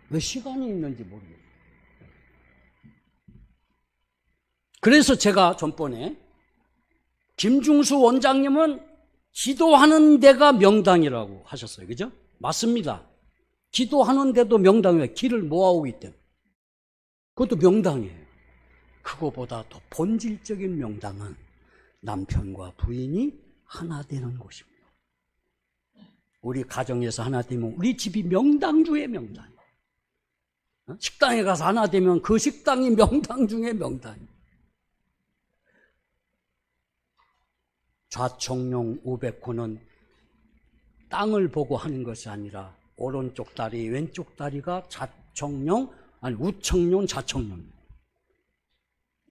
왜 시간이 있는지 모르겠어요. 그래서 제가 전번에 김중수 원장님은 기도하는 데가 명당이라고 하셨어요. 그죠? 맞습니다. 기도하는 데도 명당이에요. 길을 모아오기 때문에. 그것도 명당이에요. 그거보다 더 본질적인 명당은 남편과 부인이 하나 되는 곳입니다. 우리 가정에서 하나 되면 우리 집이 명당 중에 명당. 식당에 가서 하나 되면 그 식당이 명당 중에 명당. 좌청룡 우백호는 땅을 보고 하는 것이 아니라 오른쪽 다리, 왼쪽 다리가 우청룡, 좌청룡.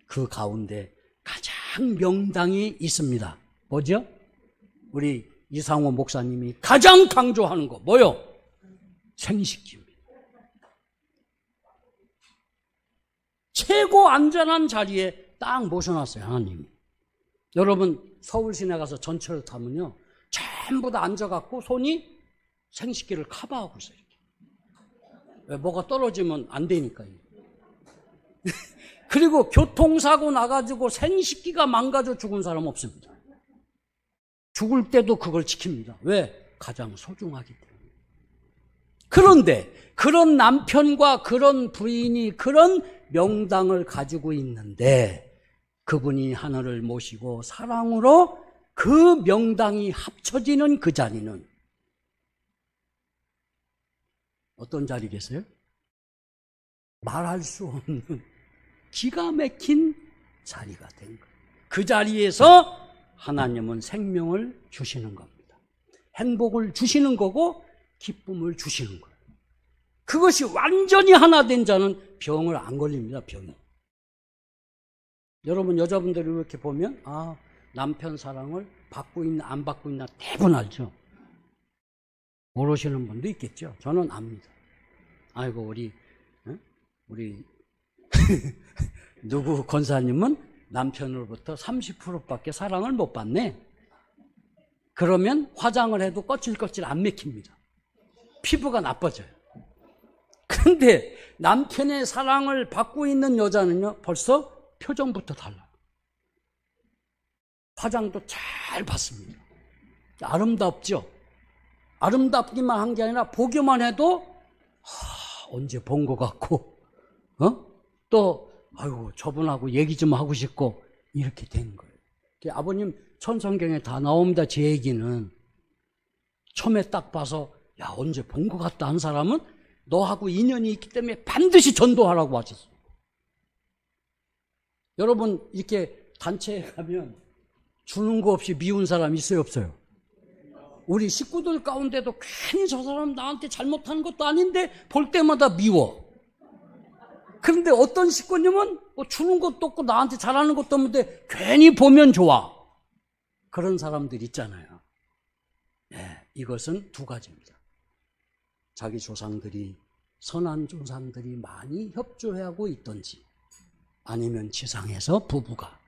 그 가운데 가장 명당이 있습니다. 뭐죠? 우리 이상호 목사님이 가장 강조하는 거 뭐요? 생식기입니다. 최고 안전한 자리에 딱 모셔놨어요, 하나님이. 여러분 서울 시내 가서 전철을 타면요, 전부 다 앉아갖고 손이 생식기를 커버하고 있어요. 이렇게. 뭐가 떨어지면 안 되니까요. 그리고 교통사고 나가지고 생식기가 망가져 죽은 사람 없습니다. 죽을 때도 그걸 지킵니다. 왜? 가장 소중하기 때문에. 그런데 그런 남편과 그런 부인이 그런 명당을 가지고 있는데 그분이 하늘을 모시고 사랑으로 그 명당이 합쳐지는 그 자리는 어떤 자리겠어요? 말할 수 없는 기가 막힌 자리가 된 거예요. 그 자리에서 하나님은 생명을 주시는 겁니다. 행복을 주시는 거고 기쁨을 주시는 거예요. 그것이 완전히 하나 된 자는 병을 안 걸립니다. 병이. 여러분 여자분들이 이렇게 보면 남편 사랑을 받고 있나 안 받고 있나 대부분 알죠. 모르시는 분도 있겠죠. 저는 압니다. 아이고 우리 누구 권사님은 남편으로부터 30%밖에 사랑을 못 받네. 그러면 화장을 해도 거칠거칠 안 맥힙니다. 피부가 나빠져요. 그런데 남편의 사랑을 받고 있는 여자는요, 벌써 표정부터 달라요. 화장도 잘 받습니다. 아름답죠? 아름답기만 한 게 아니라 보기만 해도 언제 본 것 같고 또 아이고 저분하고 얘기 좀 하고 싶고 이렇게 된 거예요. 아버님 천성경에 다 나옵니다. 제 얘기는 처음에 딱 봐서 야 언제 본 것 같다 한 사람은 너하고 인연이 있기 때문에 반드시 전도하라고 하셨어요. 여러분 이렇게 단체에 가면 주는 거 없이 미운 사람 있어요 없어요? 우리 식구들 가운데도 괜히 저 사람 나한테 잘못하는 것도 아닌데 볼 때마다 미워. 그런데 어떤 식구님은 뭐 주는 것도 없고 나한테 잘하는 것도 없는데 괜히 보면 좋아. 그런 사람들 있잖아요. 네, 이것은 두 가지입니다. 자기 조상들이 선한 조상들이 많이 협조하고 있던지 아니면 지상에서 부부가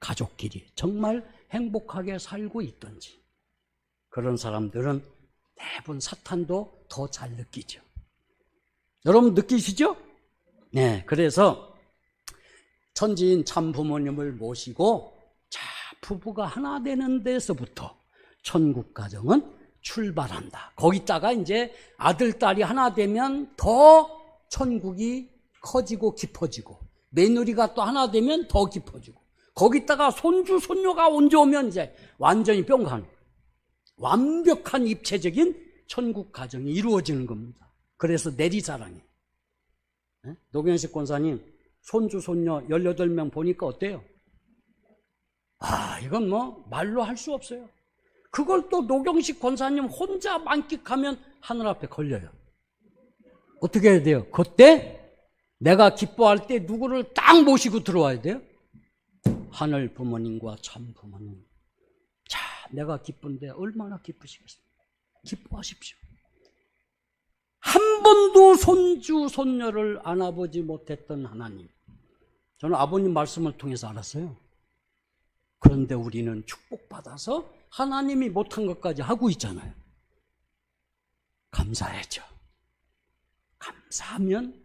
가족끼리 정말 행복하게 살고 있던지 그런 사람들은 대부분 사탄도 더 잘 느끼죠. 여러분 느끼시죠? 네, 그래서 천지인 참 부모님을 모시고 부부가 하나 되는 데서부터 천국 가정은 출발한다. 거기다가 이제 아들, 딸이 하나 되면 더 천국이 커지고 깊어지고 며느리가 또 하나 되면 더 깊어지고 거기다가 손주, 손녀가 언제 오면 이제 완전히 뿅 가는 거예요. 완벽한 입체적인 천국 가정이 이루어지는 겁니다. 그래서 내리사랑이에요. 네? 노경식 권사님 손주, 손녀 18명 보니까 어때요? 이건 뭐 말로 할 수 없어요. 그걸 또 노경식 권사님 혼자 만끽하면 하늘 앞에 걸려요. 어떻게 해야 돼요? 그때 내가 기뻐할 때 누구를 딱 모시고 들어와야 돼요? 하늘 부모님과 참 부모님. 자, 내가 기쁜데 얼마나 기쁘시겠습니까? 기뻐하십시오. 한 번도 손주, 손녀를 안아보지 못했던 하나님. 저는 아버님 말씀을 통해서 알았어요. 그런데 우리는 축복받아서 하나님이 못한 것까지 하고 있잖아요. 감사해야죠. 감사하면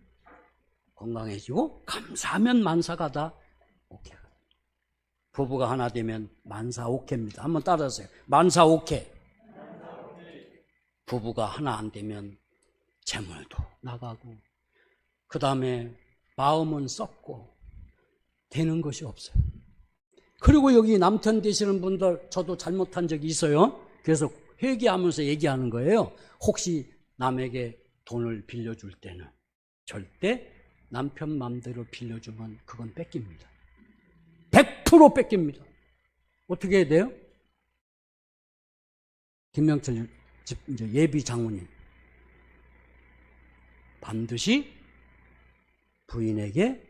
건강해지고 감사하면 만사가 다 오케이. 부부가 하나 되면 만사 오케입니다. 한번 따라하세요. 만사 오케. 부부가 하나 안 되면 재물도 나가고 그 다음에 마음은 썩고 되는 것이 없어요. 그리고 여기 남편 되시는 분들 저도 잘못한 적이 있어요. 그래서 회개하면서 얘기하는 거예요. 혹시 남에게 돈을 빌려줄 때는 절대 남편 맘대로 빌려주면 그건 뺏깁니다. 100% 뺏깁니다. 어떻게 해야 돼요? 김명철 이제 예비 장모님, 반드시 부인에게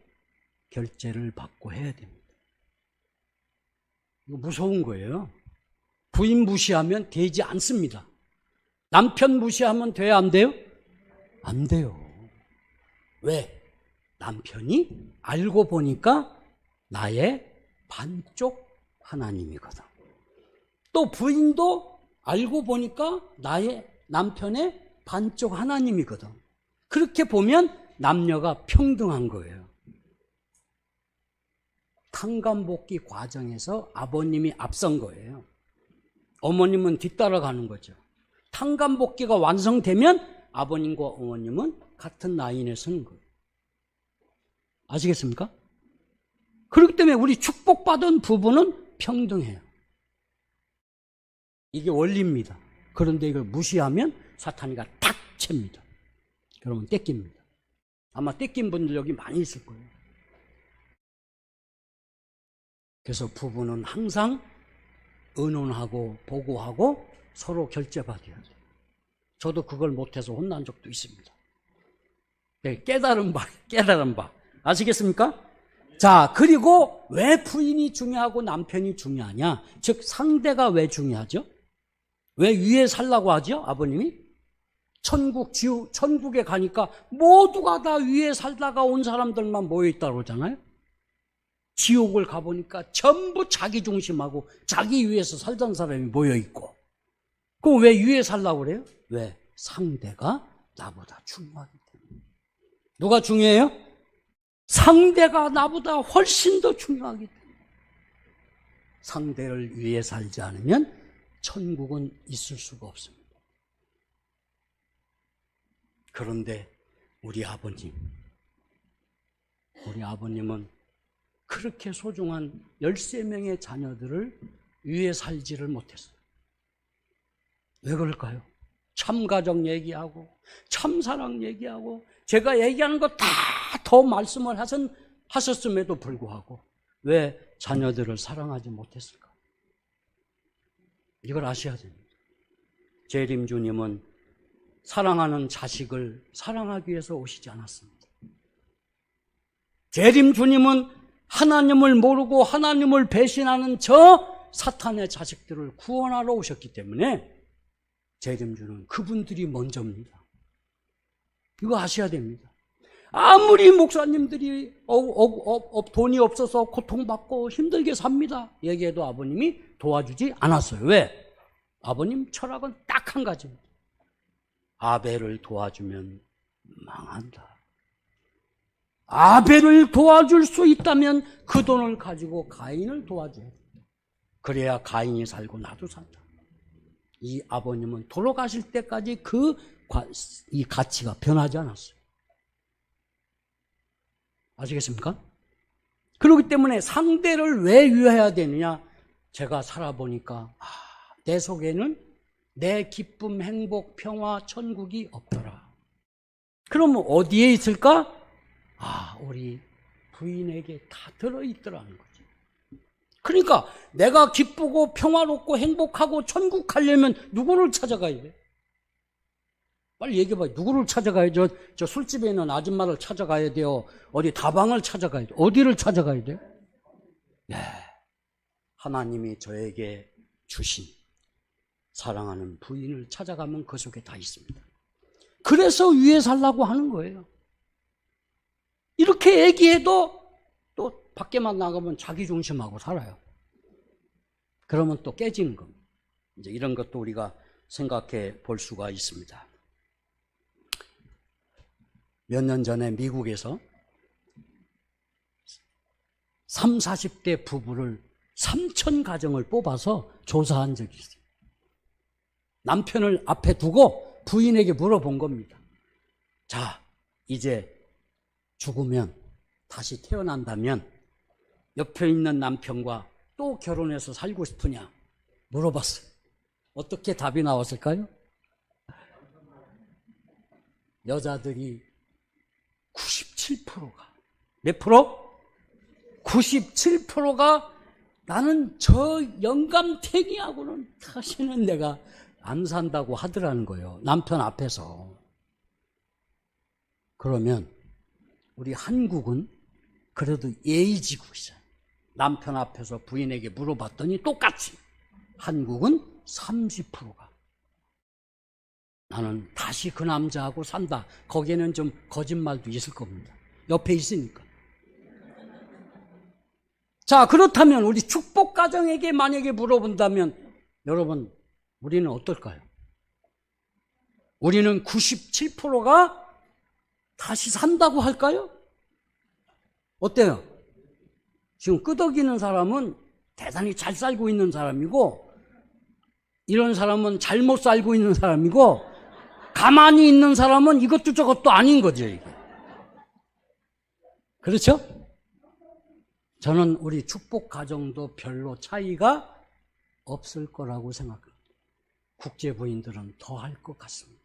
결제를 받고 해야 됩니다. 이거 무서운 거예요. 부인 무시하면 되지 않습니다. 남편 무시하면 돼요, 안 돼요? 안 돼요. 왜? 남편이 알고 보니까 나의 반쪽 하나님이거든. 또 부인도 알고 보니까 나의 남편의 반쪽 하나님이거든. 그렇게 보면 남녀가 평등한 거예요. 탕감복귀 과정에서 아버님이 앞선 거예요. 어머님은 뒤따라가는 거죠. 탕감복귀가 완성되면 아버님과 어머님은 같은 라인에 서는 거예요. 아시겠습니까? 그렇기 때문에 우리 축복받은 부부는 평등해요. 이게 원리입니다. 그런데 이걸 무시하면 사탄이가 탁 챕니다. 그러면 떼깁니다. 아마 떼낀 분들 여기 많이 있을 거예요. 그래서 부부는 항상 의논하고 보고하고 서로 결제받아야 돼요. 저도 그걸 못해서 혼난 적도 있습니다. 네, 깨달은 바. 아시겠습니까? 자, 그리고 왜 부인이 중요하고 남편이 중요하냐? 즉, 상대가 왜 중요하죠? 왜 위에 살라고 하죠? 아버님이? 천국에 가니까 모두가 다 위에 살다가 온 사람들만 모여있다고 그러잖아요? 지옥을 가보니까 전부 자기 중심하고 자기 위에서 살던 사람이 모여있고. 그럼 왜 위에 살라고 그래요? 왜? 상대가 나보다 중요하기 때문에. 누가 중요해요? 상대가 나보다 훨씬 더 중요하기 때문에. 상대를 위해 살지 않으면 천국은 있을 수가 없습니다. 그런데 우리 아버님은 그렇게 소중한 13명의 자녀들을 위해 살지를 못했어요. 왜 그럴까요? 참가정 얘기하고 참사랑 얘기하고 제가 얘기하는 거 다 더 말씀을 하셨음에도 불구하고 왜 자녀들을 사랑하지 못했을까? 이걸 아셔야 됩니다. 재림주님은 사랑하는 자식을 사랑하기 위해서 오시지 않았습니다. 재림주님은 하나님을 모르고 하나님을 배신하는 저 사탄의 자식들을 구원하러 오셨기 때문에 재림주는 그분들이 먼저입니다. 이거 아셔야 됩니다. 아무리 목사님들이 돈이 없어서 고통받고 힘들게 삽니다 얘기해도 아버님이 도와주지 않았어요. 왜? 아버님 철학은 딱 한 가지입니다. 아벨을 도와주면 망한다. 아벨을 도와줄 수 있다면 그 돈을 가지고 가인을 도와줘야 된다. 그래야 가인이 살고 나도 산다. 이 아버님은 돌아가실 때까지 이 가치가 변하지 않았어요. 아시겠습니까? 그렇기 때문에 상대를 왜 위해야 되느냐? 제가 살아보니까 내 속에는 내 기쁨, 행복, 평화, 천국이 없더라. 그러면 어디에 있을까? 우리 부인에게 다 들어있더라는 거지. 그러니까 내가 기쁘고 평화롭고 행복하고 천국 가려면 누구를 찾아가야 돼? 빨리 얘기해봐요. 누구를 찾아가야 돼요? 저 술집에 있는 아줌마를 찾아가야 돼요? 어디 다방을 찾아가야 돼요? 어디를 찾아가야 돼요? 네. 하나님이 저에게 주신 사랑하는 부인을 찾아가면 그 속에 다 있습니다. 그래서 위에 살라고 하는 거예요. 이렇게 얘기해도 또 밖에만 나가면 자기 중심하고 살아요. 그러면 또 깨지는 겁니다. 이제 이런 것도 우리가 생각해 볼 수가 있습니다. 몇 년 전에 미국에서 30, 40대 부부를 3,000가정을 뽑아서 조사한 적이 있어요. 남편을 앞에 두고 부인에게 물어본 겁니다. 자, 이제 죽으면 다시 태어난다면 옆에 있는 남편과 또 결혼해서 살고 싶으냐 물어봤어요. 어떻게 답이 나왔을까요? 여자들이 97%가 몇 프로? 97%가 나는 저 영감탱이하고는 다시는 내가 안 산다고 하더라는 거예요. 남편 앞에서. 그러면 우리 한국은 그래도 예의지고 있어요. 남편 앞에서 부인에게 물어봤더니 똑같이 한국은 30%가 나는 다시 그 남자하고 산다. 거기에는 좀 거짓말도 있을 겁니다. 옆에 있으니까. 자, 그렇다면 우리 축복 가정에게 만약에 물어본다면 여러분, 우리는 어떨까요? 우리는 97%가 다시 산다고 할까요? 어때요? 지금 끄덕이는 사람은 대단히 잘 살고 있는 사람이고, 이런 사람은 잘못 살고 있는 사람이고, 가만히 있는 사람은 이것도 저것도 아닌 거죠, 이게. 그렇죠? 저는 우리 축복 가정도 별로 차이가 없을 거라고 생각합니다. 국제 부인들은 더 할 것 같습니다.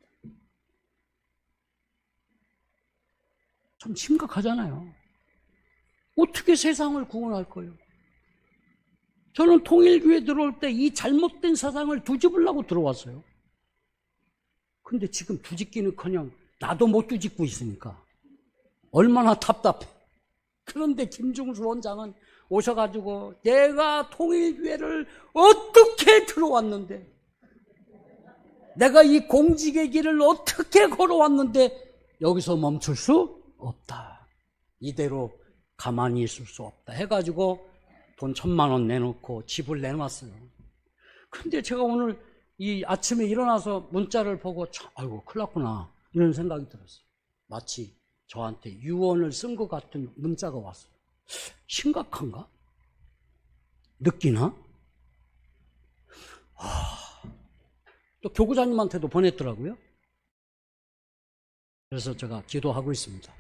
참 심각하잖아요. 어떻게 세상을 구원할 거예요? 저는 통일교회 들어올 때 이 잘못된 세상을 뒤집으려고 들어왔어요. 근데 지금 뒤집기는커녕 나도 못 뒤집고 있으니까 얼마나 답답해. 그런데 김중수 원장은 오셔가지고 내가 통일교회를 어떻게 들어왔는데, 내가 이 공직의 길을 어떻게 걸어왔는데 여기서 멈출 수 없다. 이대로 가만히 있을 수 없다 해가지고 돈 1,000만 원 내놓고 집을 내놨어요. 근데 제가 오늘 이 아침에 일어나서 문자를 보고 아이고 큰일 났구나 이런 생각이 들었어요. 마치 저한테 유언을 쓴 것 같은 문자가 왔어요. 심각한가? 느끼나? 또 교구장님한테도 보냈더라고요. 그래서 제가 기도하고 있습니다.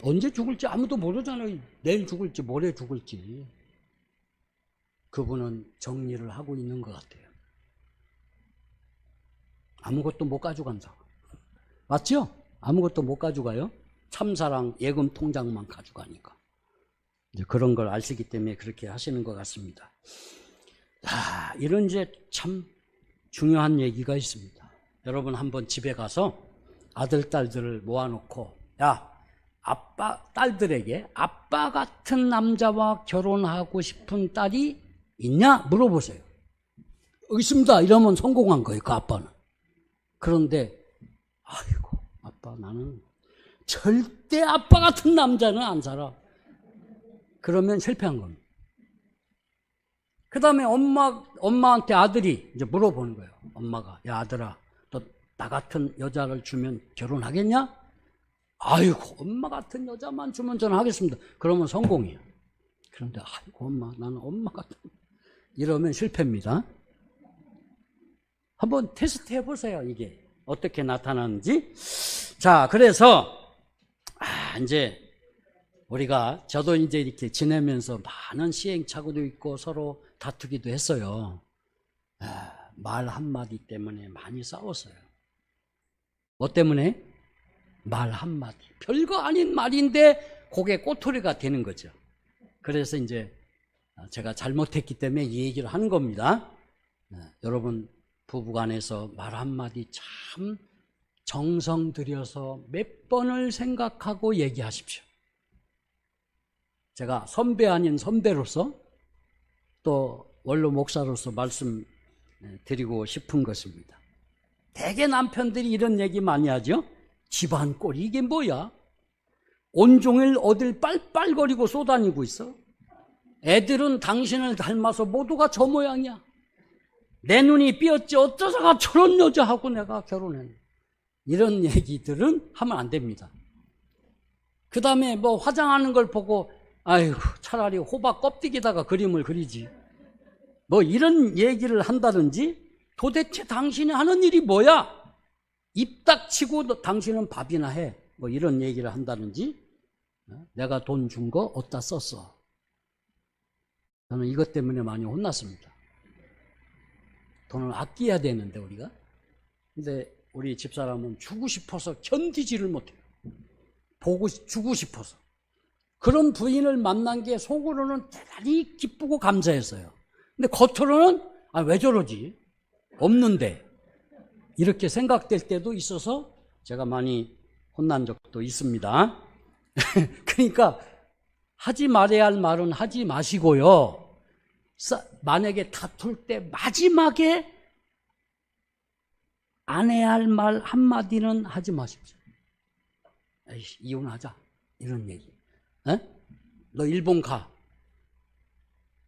언제 죽을지 아무도 모르잖아요. 내일 죽을지 모레 죽을지. 그분은 정리를 하고 있는 것 같아요. 아무것도 못 가져간다. 맞죠? 아무것도 못 가져가요. 참사랑 예금 통장만 가져가니까. 이제 그런 걸 아시기 때문에 그렇게 하시는 것 같습니다. 자, 이런 이제 참 중요한 얘기가 있습니다. 여러분 한번 집에 가서 아들, 딸들을 모아놓고, 야, 아빠, 딸들에게 아빠 같은 남자와 결혼하고 싶은 딸이 있냐? 물어보세요. 있습니다. 이러면 성공한 거예요, 그 아빠는. 그런데, 아이고, 아빠, 나는 절대 아빠 같은 남자는 안 살아. 그러면 실패한 겁니다. 그 다음에 엄마한테 아들이 이제 물어보는 거예요. 엄마가, 야, 아들아, 너 나 같은 여자를 주면 결혼하겠냐? 아이고, 엄마 같은 여자만 주면 저는 하겠습니다. 그러면 성공이에요. 그런데, 아이고, 엄마, 나는 엄마 같은. 이러면 실패입니다. 한번 테스트 해보세요, 이게. 어떻게 나타나는지. 자, 그래서, 이제, 우리가, 저도 이제 이렇게 지내면서 많은 시행착오도 있고 서로 다투기도 했어요. 말 한마디 때문에 많이 싸웠어요. 뭐 때문에? 말 한마디. 별거 아닌 말인데, 그게 꼬투리가 되는 거죠. 그래서 이제, 제가 잘못했기 때문에 이 얘기를 하는 겁니다. 여러분, 부부간에서 말 한마디 참 정성 들여서 몇 번을 생각하고 얘기하십시오. 제가 선배 아닌 선배로서 또 원로 목사로서 말씀드리고 싶은 것입니다. 대개 남편들이 이런 얘기 많이 하죠. 집안 꼴이 이게 뭐야? 온종일 어딜 빨빨거리고 쏘다니고 있어. 애들은 당신을 닮아서 모두가 저 모양이야. 내 눈이 삐었지 어쩌다가 저런 여자하고 내가 결혼했네. 이런 얘기들은 하면 안 됩니다. 그 다음에 뭐 화장하는 걸 보고 아이고 차라리 호박 껍데기에다가 그림을 그리지. 뭐 이런 얘기를 한다든지 도대체 당신이 하는 일이 뭐야? 입 닥치고 당신은 밥이나 해. 뭐 이런 얘기를 한다든지 내가 돈 준 거 어디다 썼어. 저는 이것 때문에 많이 혼났습니다. 돈을 아껴야 되는데 우리가. 근데 우리 집사람은 주고 싶어서 견디지를 못해요. 주고 싶어서. 그런 부인을 만난 게 속으로는 대단히 기쁘고 감사했어요. 근데 겉으로는 왜 저러지? 없는데. 이렇게 생각될 때도 있어서 제가 많이 혼난 적도 있습니다. 그러니까 하지 말아야 할 말은 하지 마시고요. 만약에 다툴 때 마지막에 안 해야 할 말 한마디는 하지 마십시오. 에이씨, 이혼하자. 이런 얘기. 에? 너 일본 가.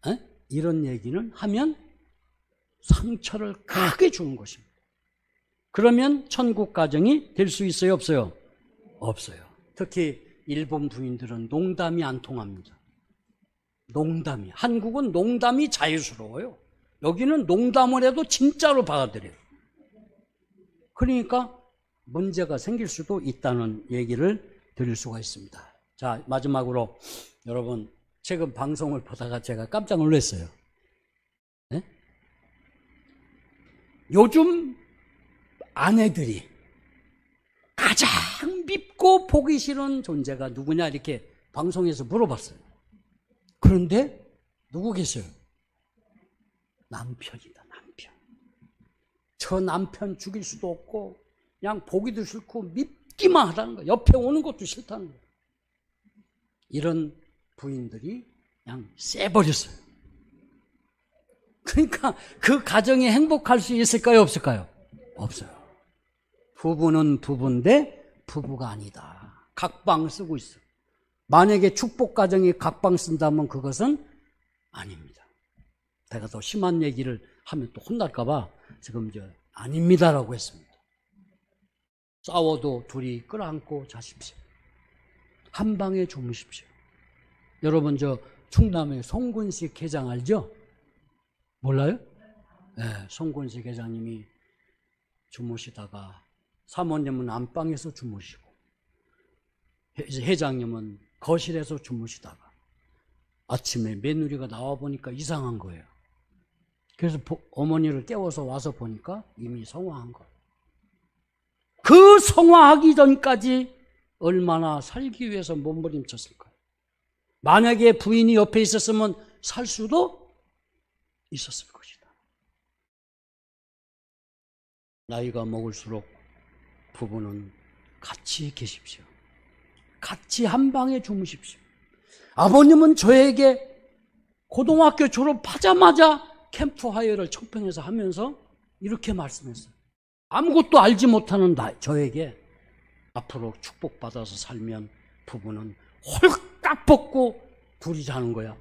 에? 이런 얘기는 하면 상처를 크게 주는 것입니다. 그러면 천국 가정이 될 수 있어요? 없어요? 없어요. 특히 일본 부인들은 농담이 안 통합니다. 농담이. 한국은 농담이 자유스러워요. 여기는 농담을 해도 진짜로 받아들여요. 그러니까 문제가 생길 수도 있다는 얘기를 드릴 수가 있습니다. 자, 마지막으로 여러분 최근 방송을 보다가 제가 깜짝 놀랐어요. 네? 요즘 아내들이 가장 밉고 보기 싫은 존재가 누구냐 이렇게 방송에서 물어봤어요. 그런데 누구 계세요? 남편이다, 남편. 저 남편 죽일 수도 없고 그냥 보기도 싫고 밉기만 하다는 거예요. 옆에 오는 것도 싫다는 거예요. 이런 부인들이 그냥 쎄버렸어요. 그러니까 그 가정이 행복할 수 있을까요? 없을까요? 없어요. 부부는 부부인데 부부가 아니다. 각방 쓰고 있어요. 만약에 축복 가정이 각방 쓴다면 그것은 아닙니다. 제가 더 심한 얘기를 하면 또 혼날까봐 지금 아닙니다라고 했습니다. 싸워도 둘이 끌어안고 자십시오. 한 방에 주무십시오. 여러분 충남의 송근식 회장 알죠? 몰라요? 네, 송근식 회장님이 주무시다가 사모님은 안방에서 주무시고 회장님은 거실에서 주무시다가 아침에 며느리가 나와보니까 이상한 거예요. 그래서 어머니를 깨워서 와서 보니까 이미 성화한 거예요. 그 성화하기 전까지 얼마나 살기 위해서 몸부림쳤을까요? 만약에 부인이 옆에 있었으면 살 수도 있었을 것이다. 나이가 먹을수록 부부는 같이 계십시오. 같이 한 방에 주무십시오. 아버님은 저에게 고등학교 졸업하자마자 캠프파이어를 청평에서 하면서 이렇게 말씀했어요. 아무것도 알지 못하는 저에게 앞으로 축복받아서 살면 부부는 홀딱 벗고 둘이 자는 거야.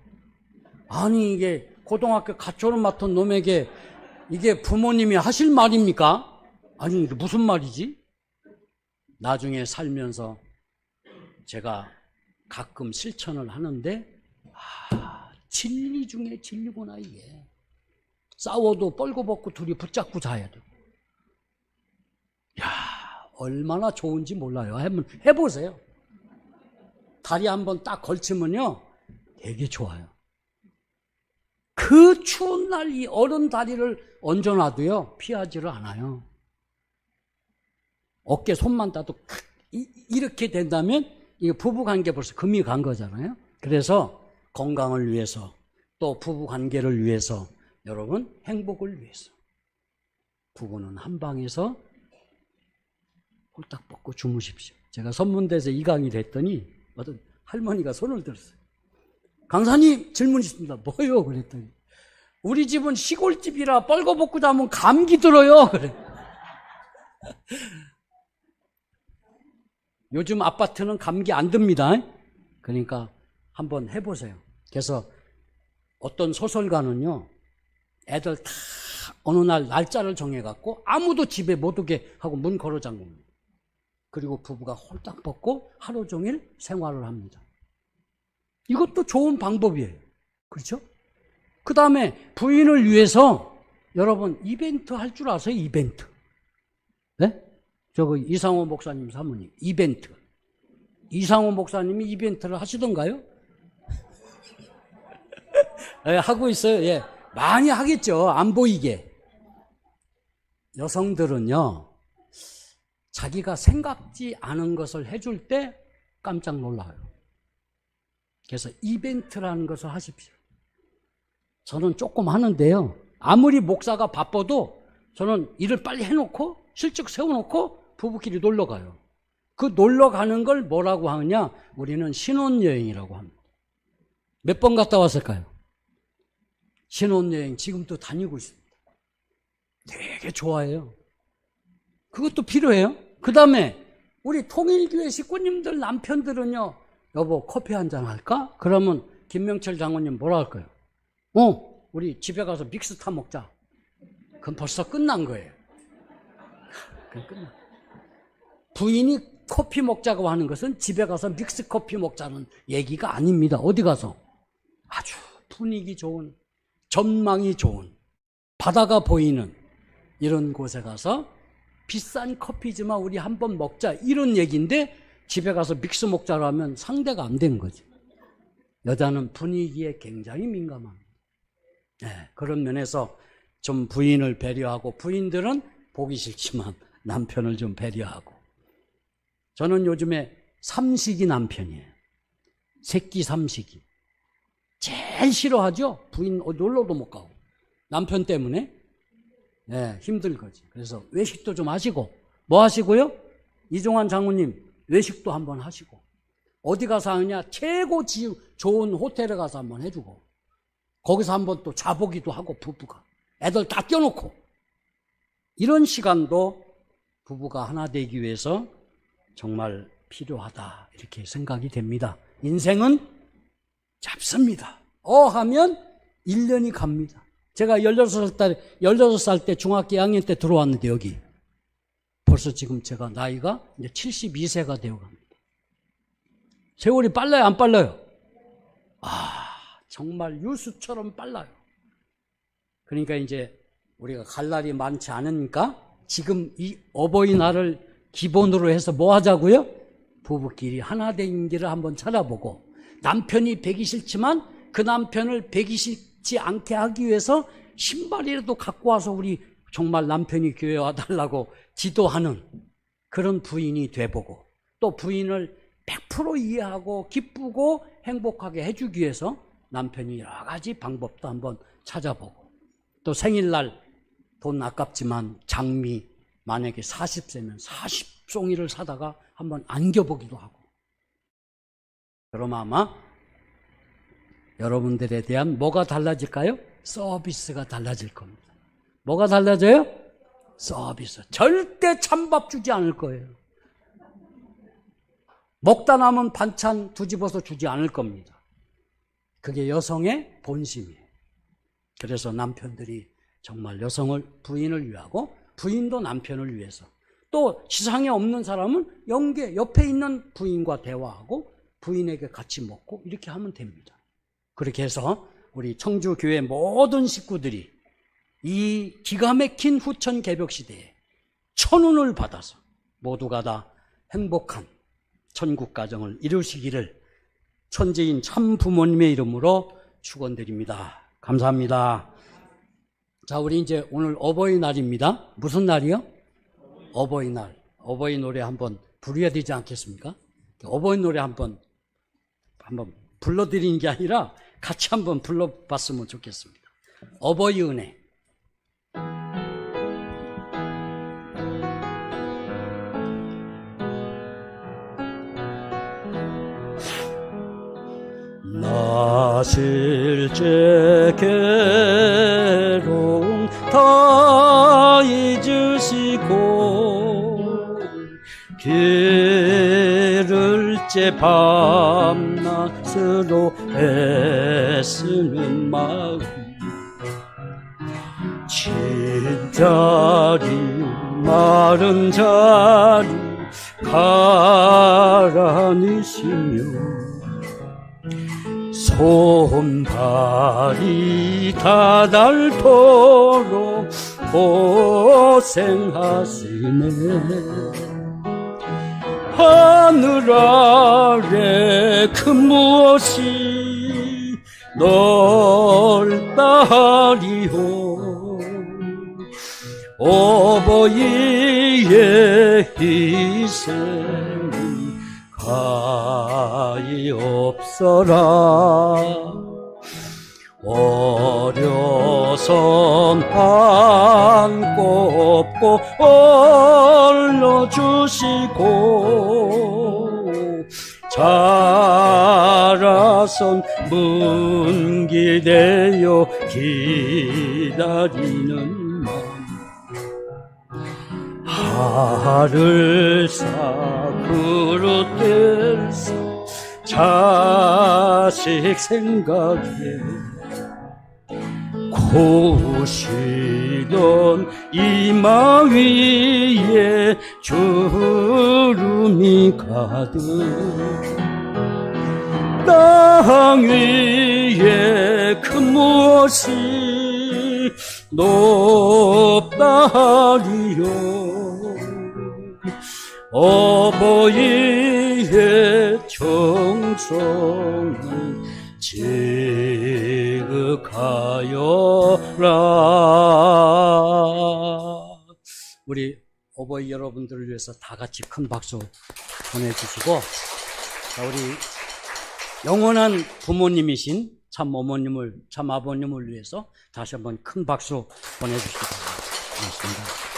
아니 이게 고등학교 갓졸업 맡은 놈에게 이게 부모님이 하실 말입니까? 아니 이게 무슨 말이지? 나중에 살면서 제가 가끔 실천을 하는데 진리 중에 진리구나 이게. 싸워도 뻘거벗고 둘이 붙잡고 자야 돼. 야, 얼마나 좋은지 몰라요. 한번 해보세요. 다리 한번 딱 걸치면요 되게 좋아요. 그 추운 날 이 어른 다리를 얹어놔도요 피하지를 않아요. 어깨 손만 따도 이렇게 된다면 이게 부부관계 벌써 금이 간 거잖아요. 그래서 건강을 위해서 또 부부관계를 위해서 여러분 행복을 위해서 부부는 한 방에서 홀딱 벗고 주무십시오. 제가 선문대에서 이 강의를 했더니 어떤 할머니가 손을 들었어요. 강사님 질문 있습니다. 뭐요? 그랬더니 우리 집은 시골집이라 뻘거벗고 자면 감기 들어요. 그래. 요즘 아파트는 감기 안 듭니다. 그러니까 한번 해보세요. 그래서 어떤 소설가는요 애들 다 어느 날 날짜를 정해갖고 아무도 집에 못 오게 하고 문 걸어 잠깁니다. 그리고 부부가 홀딱 벗고 하루 종일 생활을 합니다. 이것도 좋은 방법이에요. 그렇죠? 그 다음에 부인을 위해서 여러분 이벤트 할 줄 아세요? 이벤트. 네? 이상호 목사님 사모님 이벤트. 이상호 목사님이 이벤트를 하시던가요? 네, 하고 있어요. 예. 많이 하겠죠. 안 보이게. 여성들은요, 자기가 생각지 않은 것을 해줄 때 깜짝 놀라요. 그래서 이벤트라는 것을 하십시오. 저는 조금 하는데요, 아무리 목사가 바빠도 저는 일을 빨리 해놓고 실적 세워놓고 부부끼리 놀러 가요. 그 놀러 가는 걸 뭐라고 하느냐? 우리는 신혼여행이라고 합니다. 몇 번 갔다 왔을까요? 신혼여행 지금도 다니고 있습니다. 되게 좋아해요. 그것도 필요해요. 그 다음에 우리 통일교회 식구님들 남편들은요, 여보 커피 한잔 할까? 그러면 김명철 장로님 뭐라 할까요? 우리 집에 가서 믹스 타 먹자. 그럼 벌써 끝난 거예요. 그럼 끝나. 부인이 커피 먹자고 하는 것은 집에 가서 믹스 커피 먹자는 얘기가 아닙니다. 어디 가서 아주 분위기 좋은, 전망이 좋은, 바다가 보이는 이런 곳에 가서 비싼 커피지만 우리 한번 먹자, 이런 얘기인데 집에 가서 믹스 먹자로 하면 상대가 안 된 거지. 여자는 분위기에 굉장히 민감합니다. 네, 그런 면에서 좀 부인을 배려하고, 부인들은 보기 싫지만 남편을 좀 배려하고. 저는 요즘에 삼식이 남편이에요. 새끼 삼식이. 제일 싫어하죠? 부인 놀러도 못 가고. 남편 때문에. 네, 힘들거지. 그래서 외식도 좀 하시고. 뭐 하시고요? 이종환 장로님, 외식도 한번 하시고. 어디 가서 하느냐? 최고 좋은 호텔에 가서 한번 해주고. 거기서 한번 또 자보기도 하고, 부부가. 애들 다 껴놓고. 이런 시간도 부부가 하나 되기 위해서 정말 필요하다, 이렇게 생각이 됩니다. 인생은 짧습니다. 하면 1년이 갑니다. 제가 16살 때 중학교 2학년 때 들어왔는데, 여기 벌써 지금 제가 나이가 이제 72세가 되어 갑니다. 세월이 빨라요, 안 빨라요? 정말 유수처럼 빨라요. 그러니까 이제 우리가 갈 날이 많지 않으니까 지금 이 어버이날을 기본으로 해서 뭐 하자고요? 부부끼리 하나 된 길을 한번 찾아보고, 남편이 배기 싫지만 그 남편을 배기 싫지 않게 하기 위해서 신발이라도 갖고 와서 우리 정말 남편이 교회 와달라고 지도하는 그런 부인이 돼보고, 또 부인을 100% 이해하고 기쁘고 행복하게 해주기 위해서 남편이 여러 가지 방법도 한번 찾아보고, 또 생일날 돈 아깝지만 장미 만약에 40세면 40송이를 사다가 한번 안겨보기도 하고. 그럼 아마 여러분들에 대한 뭐가 달라질까요? 서비스가 달라질 겁니다. 뭐가 달라져요? 서비스. 절대 찬밥 주지 않을 거예요. 먹다 남은 반찬 뒤집어서 주지 않을 겁니다. 그게 여성의 본심이에요. 그래서 남편들이 정말 부인을 위하고, 부인도 남편을 위해서, 또 시상에 없는 사람은 옆에 있는 부인과 대화하고 부인에게 같이 먹고, 이렇게 하면 됩니다. 그렇게 해서 우리 청주교회 모든 식구들이 이 기가 막힌 후천 개벽 시대에 천운을 받아서 모두가 다 행복한 천국 가정을 이루시기를 천재인 참 부모님의 이름으로 축원드립니다. 감사합니다. 자, 우리 이제 오늘 어버이날입니다. 무슨 날이요? 어버이날. 어버이 노래 한번 부르야 되지 않겠습니까? 어버이 노래 한번 불러드리는 게 아니라 같이 한번 불러봤으면 좋겠습니다. 어버이 은혜. 나 실제 괴로움 다 잊으시고, 길을 째 밤낮으로 애쓰는 마음, 진 자리 마른 자리 가라니시며, 손발이 다 닳도록 고생하시네. 하늘 아래 큰 무엇이 넓다 하리요. 희생이 가엾어라. 어려선 한껏 고 올려주시고 자라선 문기되어 기다리는 마음 하를 싹으로 뗄서 자식 생각에 고우시던 이마 위에 주름이 가득 땅 위에 큰 무엇이 높다리요. 어버이의 정성을 지극하여라. 우리 어버이 여러분들을 위해서 다 같이 큰 박수 보내주시고, 자, 우리 영원한 부모님이신 참 어머님을, 참 아버님을 위해서 다시 한번 큰 박수 보내주시기 바랍니다. 고맙습니다.